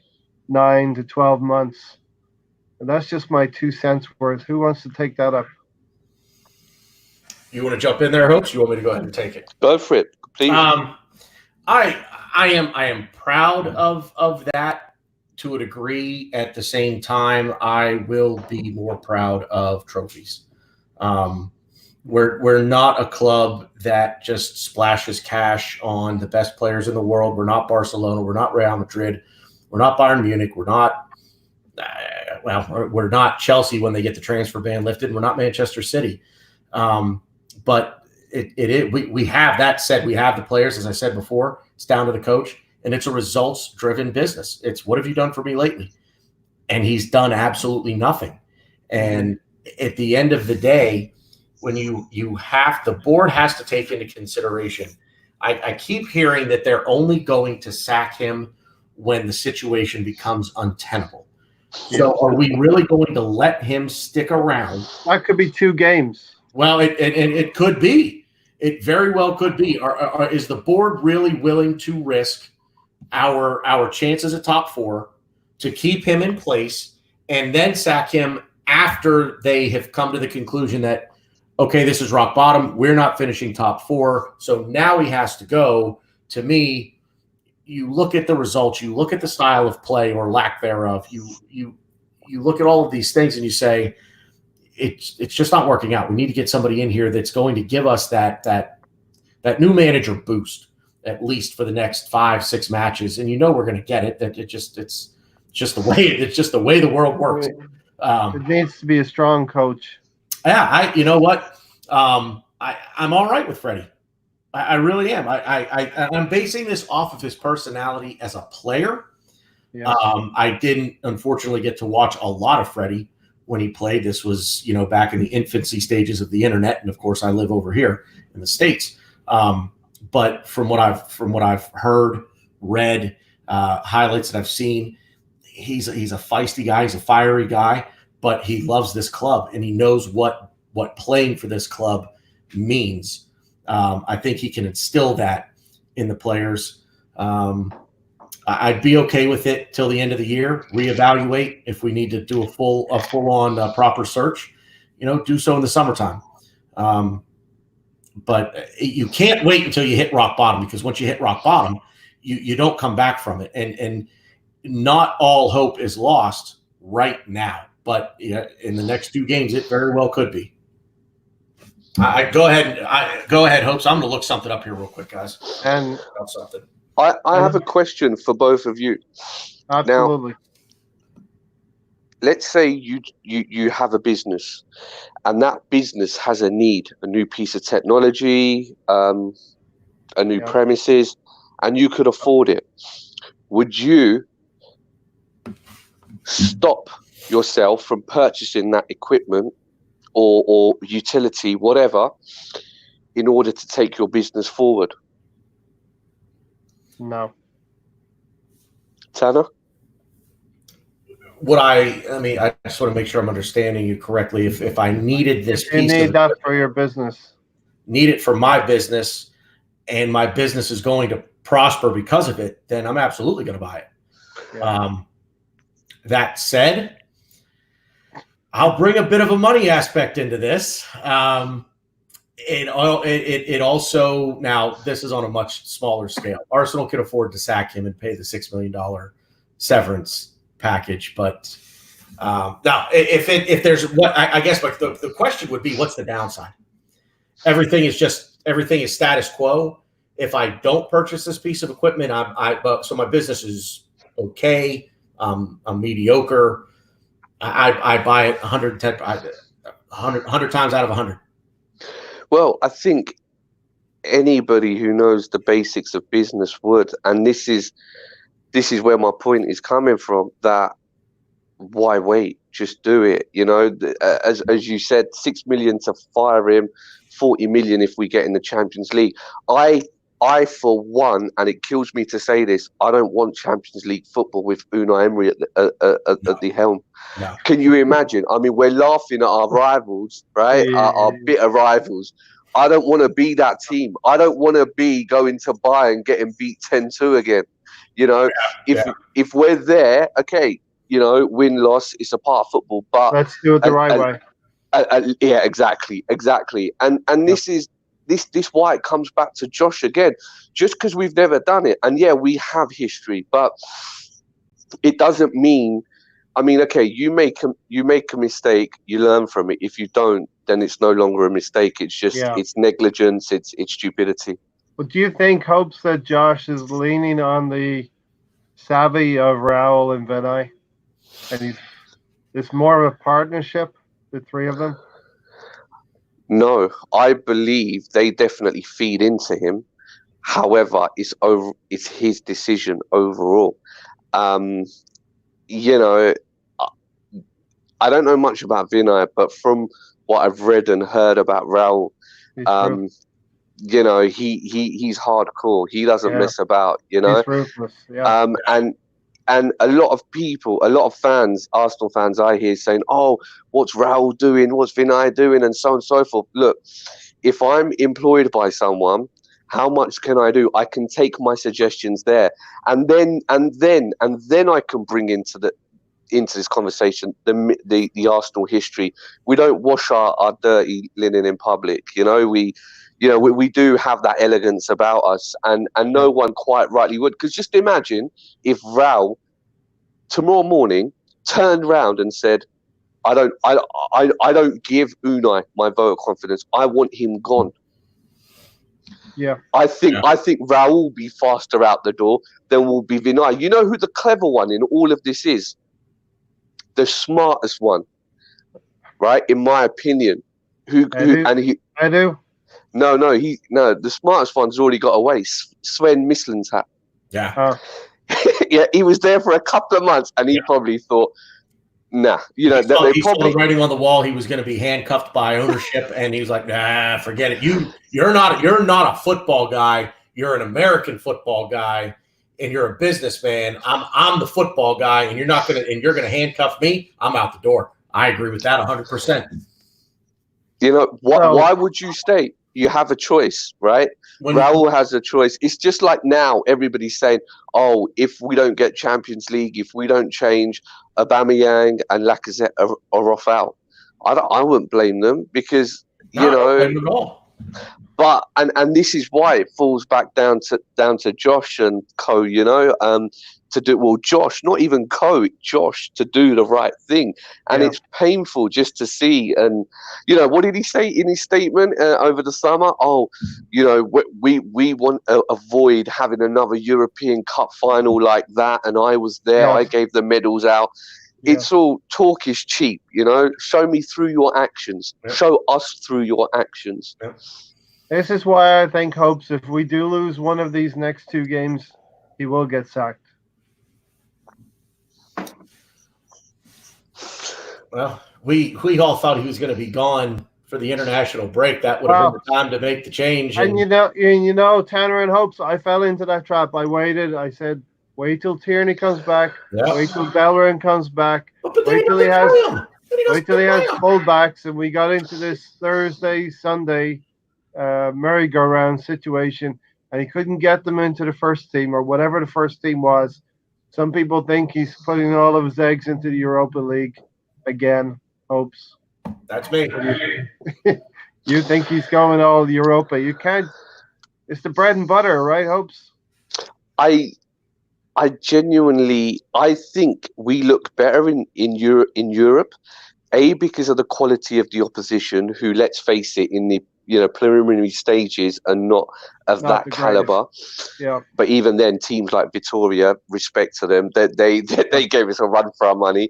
9 to 12 months. And that's just my 2 cents worth. Who wants to take that up? You want to jump in there, Hopes? You want me to go ahead and take it? Go for it, please. I am proud of that to a degree. At the same time, I will be more proud of trophies. We're not a club that just splashes cash on the best players in the world. We're not Barcelona. We're not Real Madrid. We're not Bayern Munich. We're not we're not Chelsea when they get the transfer ban lifted. We're not Manchester City. But we have that said. We have the players, as I said before. It's down to the coach, and it's a results-driven business. It's what have you done for me lately? And he's done absolutely nothing. And at the end of the day, when you have the board has to take into consideration. I keep hearing that they're only going to sack him when the situation becomes untenable. So are we really going to let him stick around? That could be 2 games. Well, it could be. It very well could be. Is the board really willing to risk our chances at top 4 to keep him in place and then sack him after they have come to the conclusion that, okay, this is rock bottom. We're not finishing top 4. So now he has to go. To me, you look at the results, you look at the style of play or lack thereof, you look at all of these things and you say, it's just not working out. We need to get somebody in here that's going to give us that new manager boost, at least for the next 5-6 matches. And we're going to get it. That it's just the way the world works. It needs to be a strong coach. Yeah, you know what? I'm all right with Freddie. I really am. I'm basing this off of his personality as a player. Yeah. I didn't unfortunately get to watch a lot of Freddie when he played. This was, back in the infancy stages of the internet, and of course, I live over here in the States. But from what I've heard, read, highlights that I've seen, he's a feisty guy. He's a fiery guy, but he loves this club and he knows what playing for this club means. I think he can instill that in the players. I'd be okay with it till the end of the year. Reevaluate if we need to do a full on proper search. Do so in the summertime. But you can't wait until you hit rock bottom, because once you hit rock bottom, you don't come back from it. And not all hope is lost right now. But in the next 2 games, it very well could be. Go ahead, Hopes. I'm going to look something up here real quick, guys. And About something. I have a question for both of you. absolutely. Now, let's say you have a business, and that business has a need, a new piece of technology, a new premises, and you could afford it. Would you stop yourself from purchasing that equipment or utility, whatever, in order to take your business forward? No. Tanner? I just want to make sure I'm understanding you correctly. If I needed this You piece need of that for your business. need it for my business, and my business is going to prosper because of it, then I'm absolutely going to buy it. Yeah. That said, I'll bring a bit of a money aspect into this. It also, now this is on a much smaller scale. Arsenal could afford to sack him and pay the $6 million severance package, but now if there's I guess the question would be, what's the downside? Everything is status quo. If I don't purchase this piece of equipment, so my business is okay. I'm mediocre. I buy it 100 times out of 100. Well, I think anybody who knows the basics of business would, and this is where my point is coming from, that why wait? Just do it. As you said, 6 million to fire him, 40 million if we get in the Champions League. I I, for one, and it kills me to say this, I don't want Champions League football with Unai Emery at the helm. No. Can you imagine? I mean, we're laughing at our rivals, right? Our bitter rivals. I don't want to be that team. I don't want to be going to Bayern getting beat 10-2 again. You know, if we're there, okay, you know, win loss, it's a part of football. But Let's do it the right way. yeah, exactly. And this is this why it comes back to Josh again. Just because we've never done it, and yeah, we have history, but it doesn't mean. I mean, okay, you make a mistake, you learn from it. If you don't, then it's no longer a mistake. It's just it's negligence. It's stupidity. But do you think hopes that Josh is leaning on the savvy of Raul and Vinay, and it's more of a partnership, the three of them? No, I believe they definitely feed into him. However, it's his decision overall. You know, I don't know much about Vinay, but from what I've read and heard about Raul, you know, he's hardcore. He doesn't mess about. You know, he's ruthless. Yeah. And a lot of people, a lot of fans, Arsenal fans, I hear saying, "Oh, what's Raul doing? What's Vinay doing?" and so on and so forth. Look, if I'm employed by someone, how much can I do? I can take my suggestions there, and then I can bring into this conversation the Arsenal history. We don't wash our dirty linen in public. You know, we do have that elegance about us, and no one quite rightly would. Because just imagine if Raul tomorrow morning turned round and said, I don't give Unai my vote of confidence. I want him gone. Yeah. I think Raul will be faster out the door than will be Vinay. You know who the clever one in all of this is? The smartest one, right? In my opinion. I do. No, the smartest one's already got away. Sven Mislintat. Yeah. Yeah, he was there for a couple of months, and he probably thought, nah. You know, he saw the writing on the wall. He was going to be handcuffed by ownership, and he was like, nah, forget it. You're not a football guy. You're an American football guy, and you're a businessman. I'm the football guy, and you're gonna handcuff me. I'm out the door. I agree with that 100%. You know, why would you stay? You have a choice, right? Raul has a choice. It's just like now everybody's saying, oh, if we don't get Champions League, if we don't change, Aubameyang and Lacazette are off out. I wouldn't blame them because, you know. I don't blame them at all. But and this is why it falls back down to Josh and co, you know, to do Josh, not even co, Josh, to do the right thing, and it's painful just to see. And you know, what did he say in his statement over the summer? Oh, you know, we want to avoid having another European Cup final like that, and I was there. I gave the medals out. It's all talk is cheap, you know. Show me through your actions. Show us through your actions. This is why I think hopes if we do lose one of these next two games, he will get sacked. Well, we all thought he was going to be gone for the international break. That would have been the time to make the change. And you know, Tanner and hopes, I fell into that trap. I waited. I said, wait till Tierney comes back. Wait till Bellerin comes back. Wait till he has fullbacks. And we got into this Thursday, Sunday merry-go-round situation, and he couldn't get them into the first team or whatever the first team was. Some people think he's putting all of his eggs into the Europa League again. Hopes. That's me. You think he's going all Europa? You can't. It's the bread and butter, right? Hopes. I genuinely think we look better in Europe, because of the quality of the opposition, who, let's face it, in the preliminary stages are not of that caliber. Yeah. But even then, teams like Vitoria, respect to them, they gave us a run for our money.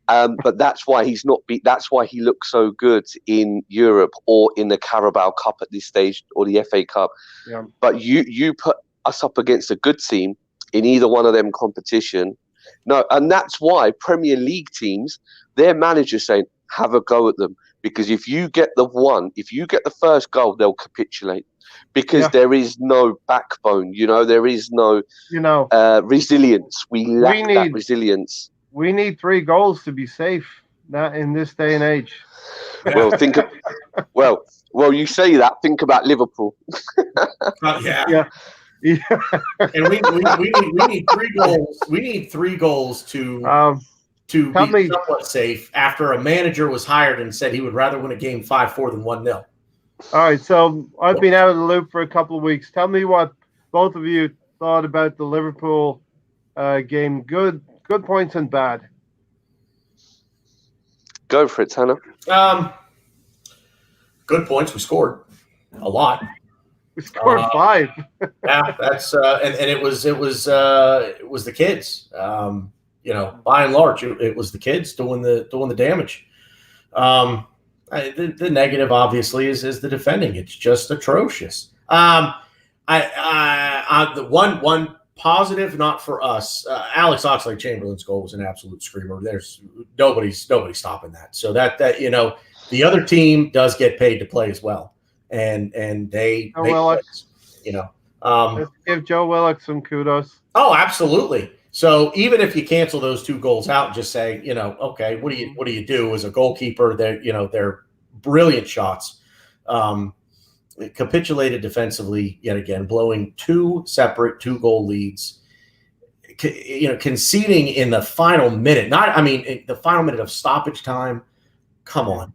But that's why that's why he looks so good in Europe or in the Carabao Cup at this stage or the FA Cup. Yeah. But you put us up against a good team in either one of them competition. No, and that's why Premier League teams, their managers saying, have a go at them. because if you get the first goal, they'll capitulate because Yeah. there is no backbone. There is no resilience. We lack we that need resilience. we need 3 goals to be safe. Not in this day and age. Well, well, you say that. Think about Liverpool. Yeah. Yeah. Yeah. And we need 3 goals. We need 3 goals to Tell be me, somewhat safe after a manager was hired and said he would rather win a game 5-4 than 1-0. all right. So I've been out of the loop for a couple of weeks. Tell me what both of you thought about the Liverpool game. Good points and bad. Go for it, Tanner. Good points. We scored a lot. We scored 5. Yeah, that's and it was the kids. By and large, it was the kids doing the damage. The negative obviously is the defending. It's just atrocious. The one positive, not for us. Alex Oxlade-Chamberlain's goal was an absolute screamer. There's nobody's stopping that. So that the other team does get paid to play as well, and they Joe make Willock. plays, Let's give Joe Willock some kudos. Oh, absolutely. So even if you cancel those 2 goals out and just say, okay, what do you do as a goalkeeper? They're brilliant shots. Capitulated defensively yet again, blowing 2 separate 2-goal leads. Conceding in the final minute. The final minute of stoppage time. Come on,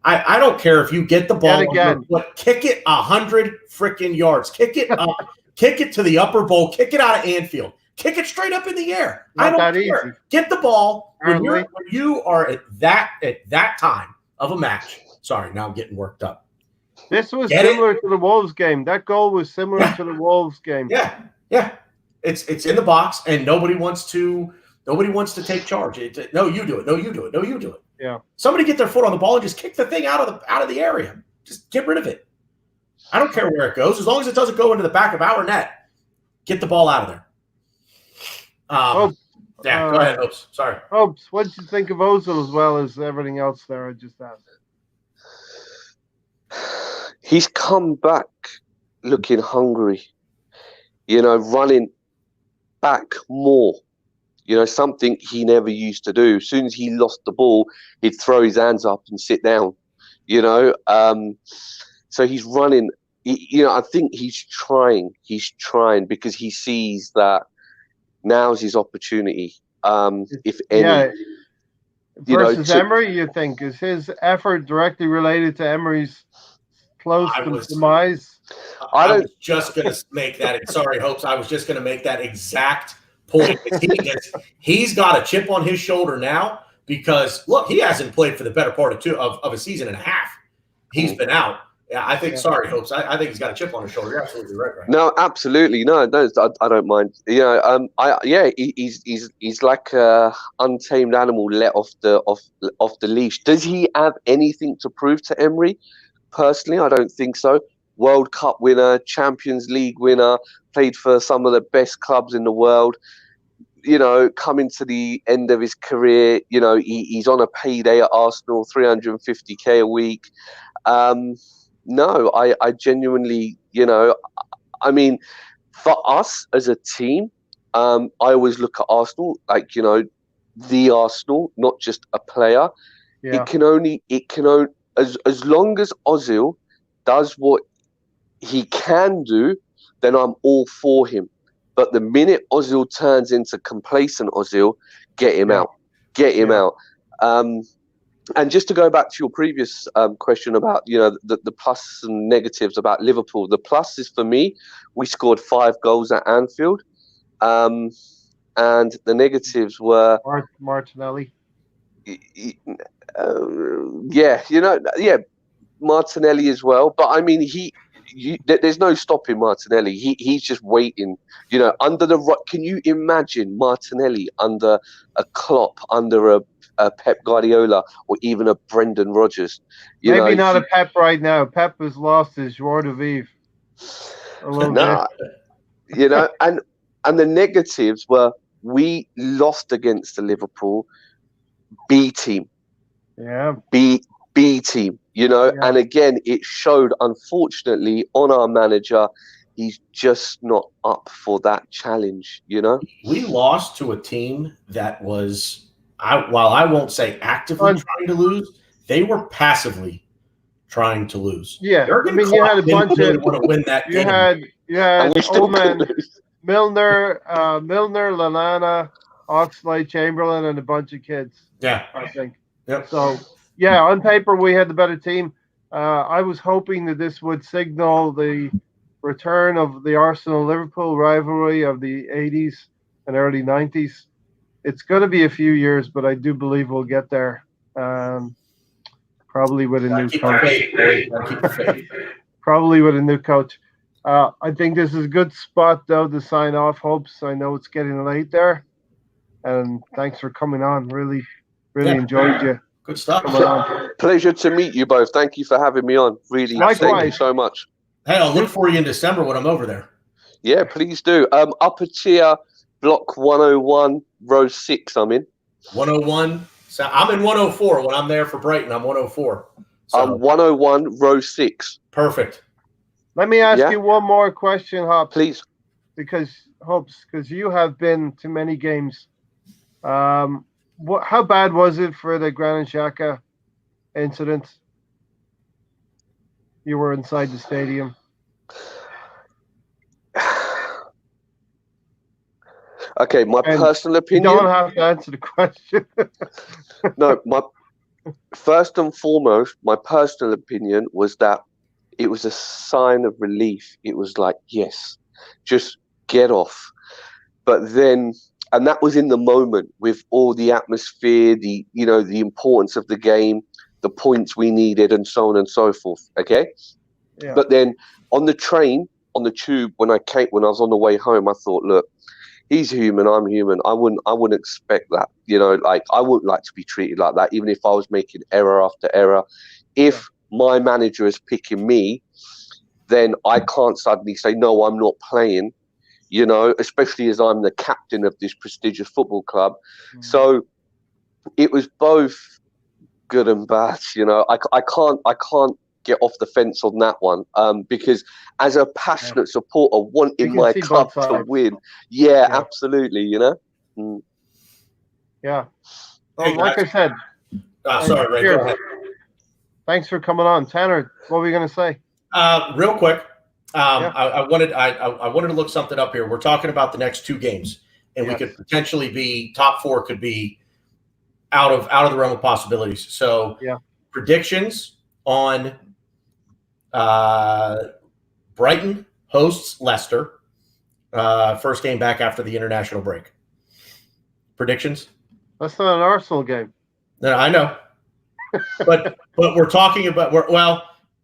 I don't care if you get the ball again. But kick it 100 freaking yards. Kick it up. Kick it to the upper bowl. Kick it out of Anfield. Kick it straight up in the air. Not I don't that care. easy. Get the ball when Apparently. you are at that time of a match. Sorry, now I'm getting worked up. This was Get similar to the Wolves game. That goal was similar to the Wolves game. Yeah. It's in the box, and nobody wants to take charge. No, you do it. No, you do it. No, you do it. Yeah. Somebody get their foot on the ball and just kick the thing out of the area. Just get rid of it. I don't care where it goes, as long as it doesn't go into the back of our net. Get the ball out of there. Go ahead, Hopes. Sorry. Hopes, what did you think of Ozil as well as everything else there? I just asked. He's come back looking hungry, running back more, something he never used to do. As soon as he lost the ball, he'd throw his hands up and sit down, so he's running. I think he's trying because he sees that now's his opportunity. If any. Yeah. Versus Emery, you think? Is his effort directly related to Emery's close demise? I was just going to make that. Sorry, Hopes. I was just going to make that exact point. He's got a chip on his shoulder now because, look, he hasn't played for the better part of a season and a half. He's been out. Yeah, I think. Yeah. Sorry, Hopes. I think he's got a chip on his shoulder. You're absolutely right. No, absolutely. No, I don't mind. He's like a untamed animal let off the leash. Does he have anything to prove to Emery? Personally, I don't think so. World Cup winner, Champions League winner, played for some of the best clubs in the world. Coming to the end of his career, he's on a payday at Arsenal, 350k a week. No, I genuinely, for us as a team, I always look at Arsenal like, the Arsenal, not just a player. Yeah. It can only, as long as Ozil does what he can do, then I'm all for him. But the minute Ozil turns into complacent Ozil, get him out. Get him out. And just to go back to your previous question about, the plus and negatives about Liverpool, the plus is for me, we scored 5 goals at Anfield. And the negatives were... Martinelli. Martinelli as well. But I mean, there's no stopping Martinelli. He's just waiting, under the... Can you imagine Martinelli under a Klopp, under a Pep Guardiola, or even a Brendan Rodgers? Maybe not a Pep right now. Pep has lost his joie de vivre a little bit. And the negatives were we lost against the Liverpool B team. Yeah. B team, Yeah. and again, it showed, unfortunately, on our manager, he's just not up for that challenge, We lost to a team that was, while I won't say actively trying to lose, they were passively trying to lose. Yeah, They're I getting mean, you had a clocked. They bunch really of want to win that you game. And we still Oman, couldn't lose. Milner, Lalana, Oxlade, Chamberlain, and a bunch of kids. Yeah. I think. Yep. So yeah, on paper we had the better team. I was hoping that this would signal the return of the Arsenal-Liverpool rivalry of the 80s and early 90s. It's going to be a few years, but I do believe we'll get there. Probably with a new coach. Probably with a new coach. I think this is a good spot, though, to sign off. Hopes. I know it's getting late there. And thanks for coming on. Really enjoyed you. Good stuff. Pleasure to meet you both. Thank you for having me on. Really, thank you so much. Hey, I'll look for you in December when I'm over there. Yeah, please do. Upper tier, block 101, row 6, I'm in. 101. So I'm in 104 when I'm there for Brighton. I'm 104. So. I'm 101, row 6. Perfect. Let me ask you one more question, Hops. Please. Because you have been to many games. How bad was it for the Granit Xhaka incident? You were inside the stadium. Okay, my personal opinion. You don't have to answer the question. No, first and foremost, my personal opinion was that it was a sign of relief. It was like, yes, just get off. But then, and that was in the moment with all the atmosphere, the importance of the game, the points we needed, and so on and so forth. Okay. Yeah. But then on the train, on the tube, when I was on the way home, I thought, look, he's human, I'm human. I wouldn't expect that. Like, I wouldn't like to be treated like that, even if I was making error after error. If my manager is picking me, then I can't suddenly say, no, I'm not playing, especially as I'm the captain of this prestigious football club. Mm. So it was both good and bad. I can't get off the fence on that one, because as a passionate supporter wanting my club to win, absolutely, Mm. Yeah. Well, like I said, sorry, Ray, go ahead. Thanks for coming on, Tanner. What were you going to say? Real quick, I wanted to look something up here. We're talking about the next 2 games, and we could potentially be top 4. Could be out of the realm of possibilities. So, predictions on Brighton hosts Leicester. First game back after the international break. Predictions? That's not an Arsenal game. No, I know. but we're talking about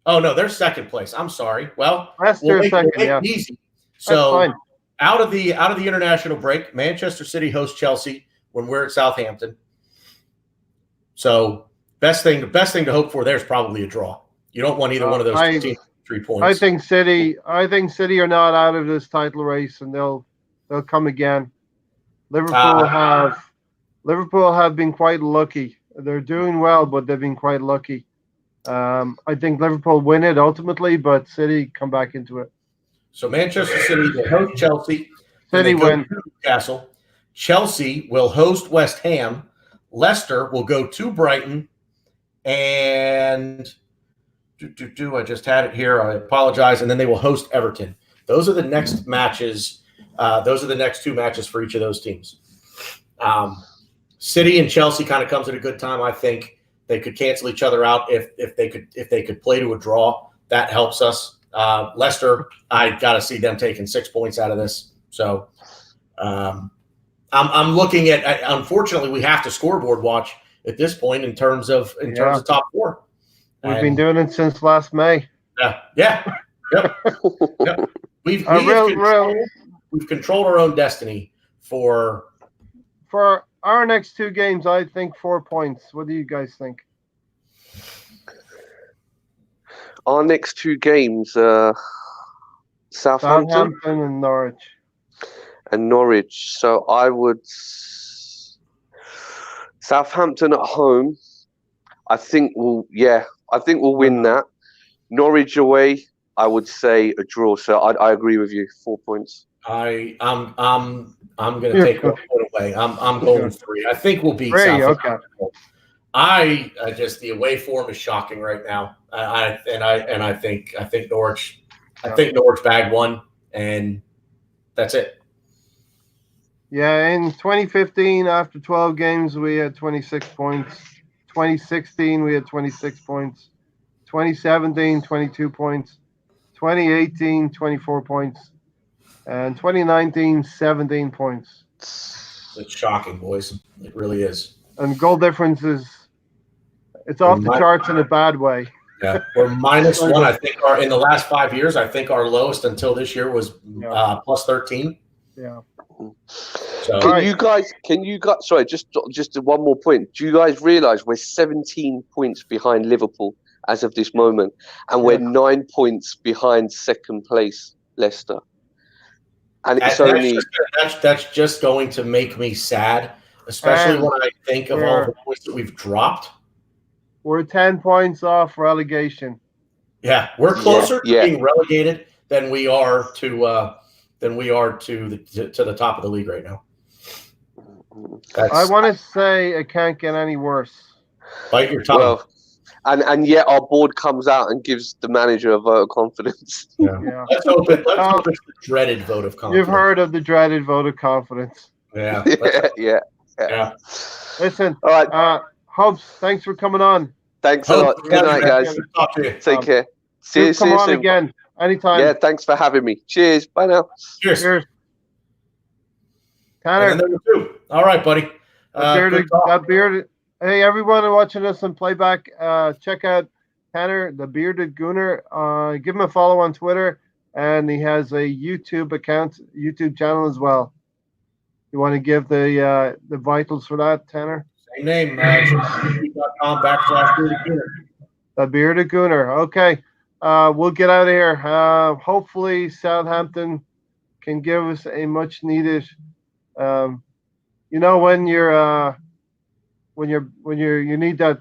they're second place. I'm sorry. Well, we'll make it easy. So out of the international break, Manchester City hosts Chelsea when we're at Southampton. So best thing to hope for there is probably a draw. You don't want either one of those teams 3 points. I think City are not out of this title race, and they'll come again. Liverpool have been quite lucky. They're doing well, but they've been quite lucky. I think Liverpool win it ultimately, but City come back into it. So Manchester City will host Chelsea. City win. Newcastle. Chelsea will host West Ham. Leicester will go to Brighton. And I just had it here. I apologize. And then they will host Everton. Those are the next matches. Those are the next 2 matches for each of those teams. City and Chelsea kind of comes at a good time. I think they could cancel each other out if they could play to a draw. That helps us. Leicester, I got to see them taking 6 points out of this. So I'm looking at. Unfortunately, we have to scoreboard watch at this point in terms of top 4. We've been doing it since last May. Yep. We've controlled our own destiny for our next 2 games. I think 4 points. What do you guys think? Our next 2 games, Southampton and Norwich. So I would Southampton at home. I think we'll win that. Norwich away, I would say a draw. So I agree with you. 4 points. I'm going to take 1 point away. I'm going 3. I think we'll beat 3, Southampton. okay. I just the away form is shocking right now. I think Norwich. I think Norwich bagged 1, and that's it. Yeah, in 2015, after 12 games, we had 26 points. 2016, we had 26 points. 2017, 22 points. 2018, 24 points. And 2019, 17 points. It's shocking, boys. It really is. And goal difference it's off the charts in a bad way. Yeah, we're -1. I think in the last 5 years, I think our lowest until this year was plus 13. Yeah. So, Can you guys? Sorry, just one more point. Do you guys realise we're 17 points behind Liverpool as of this moment, and we're 9 points behind second place Leicester? And it's that's just going to make me sad, especially when I think of all the points that we've dropped. We're 10 points off relegation. Yeah, we're closer to being relegated than we are to the top of the league right now. I want to say it can't get any worse. Bite your tongue. Well, and yet our board comes out and gives the manager a vote of confidence. Yeah. Let's hope it's the dreaded vote of confidence. You've heard of the dreaded vote of confidence. Yeah. Yeah. Listen, all right. Hopes, thanks for coming on. Thanks a lot. Good night, guys. Talk to you. Take care. See you soon. Come on again. Anytime. Yeah, thanks for having me. Cheers. Bye now. Cheers. Tanner. And then number 2. All right, buddy. That bearded. Hey, everyone watching us on playback, check out Tanner, the Bearded Gooner. Give him a follow on Twitter, and he has a YouTube channel as well. You want to give the vitals for that, Tanner? Same name, youtube.com/BeardedGooner. The Bearded Gooner. Okay. We'll get out of here. Hopefully Southampton can give us a much needed when you need that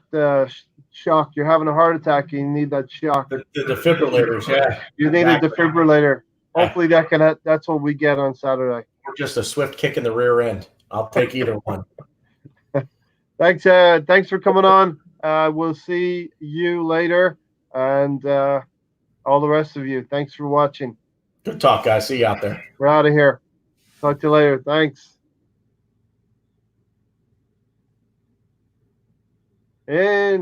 shock, you're having a heart attack, you need that shock. The defibrillators, yeah. You need a defibrillator. Hopefully that's what we get on Saturday. Or just a swift kick in the rear end. I'll take either one. Thanks for coming on. We'll see you later, and all the rest of you. Thanks for watching. Good talk, guys. See you out there. We're out of here. Talk to you later. Thanks. And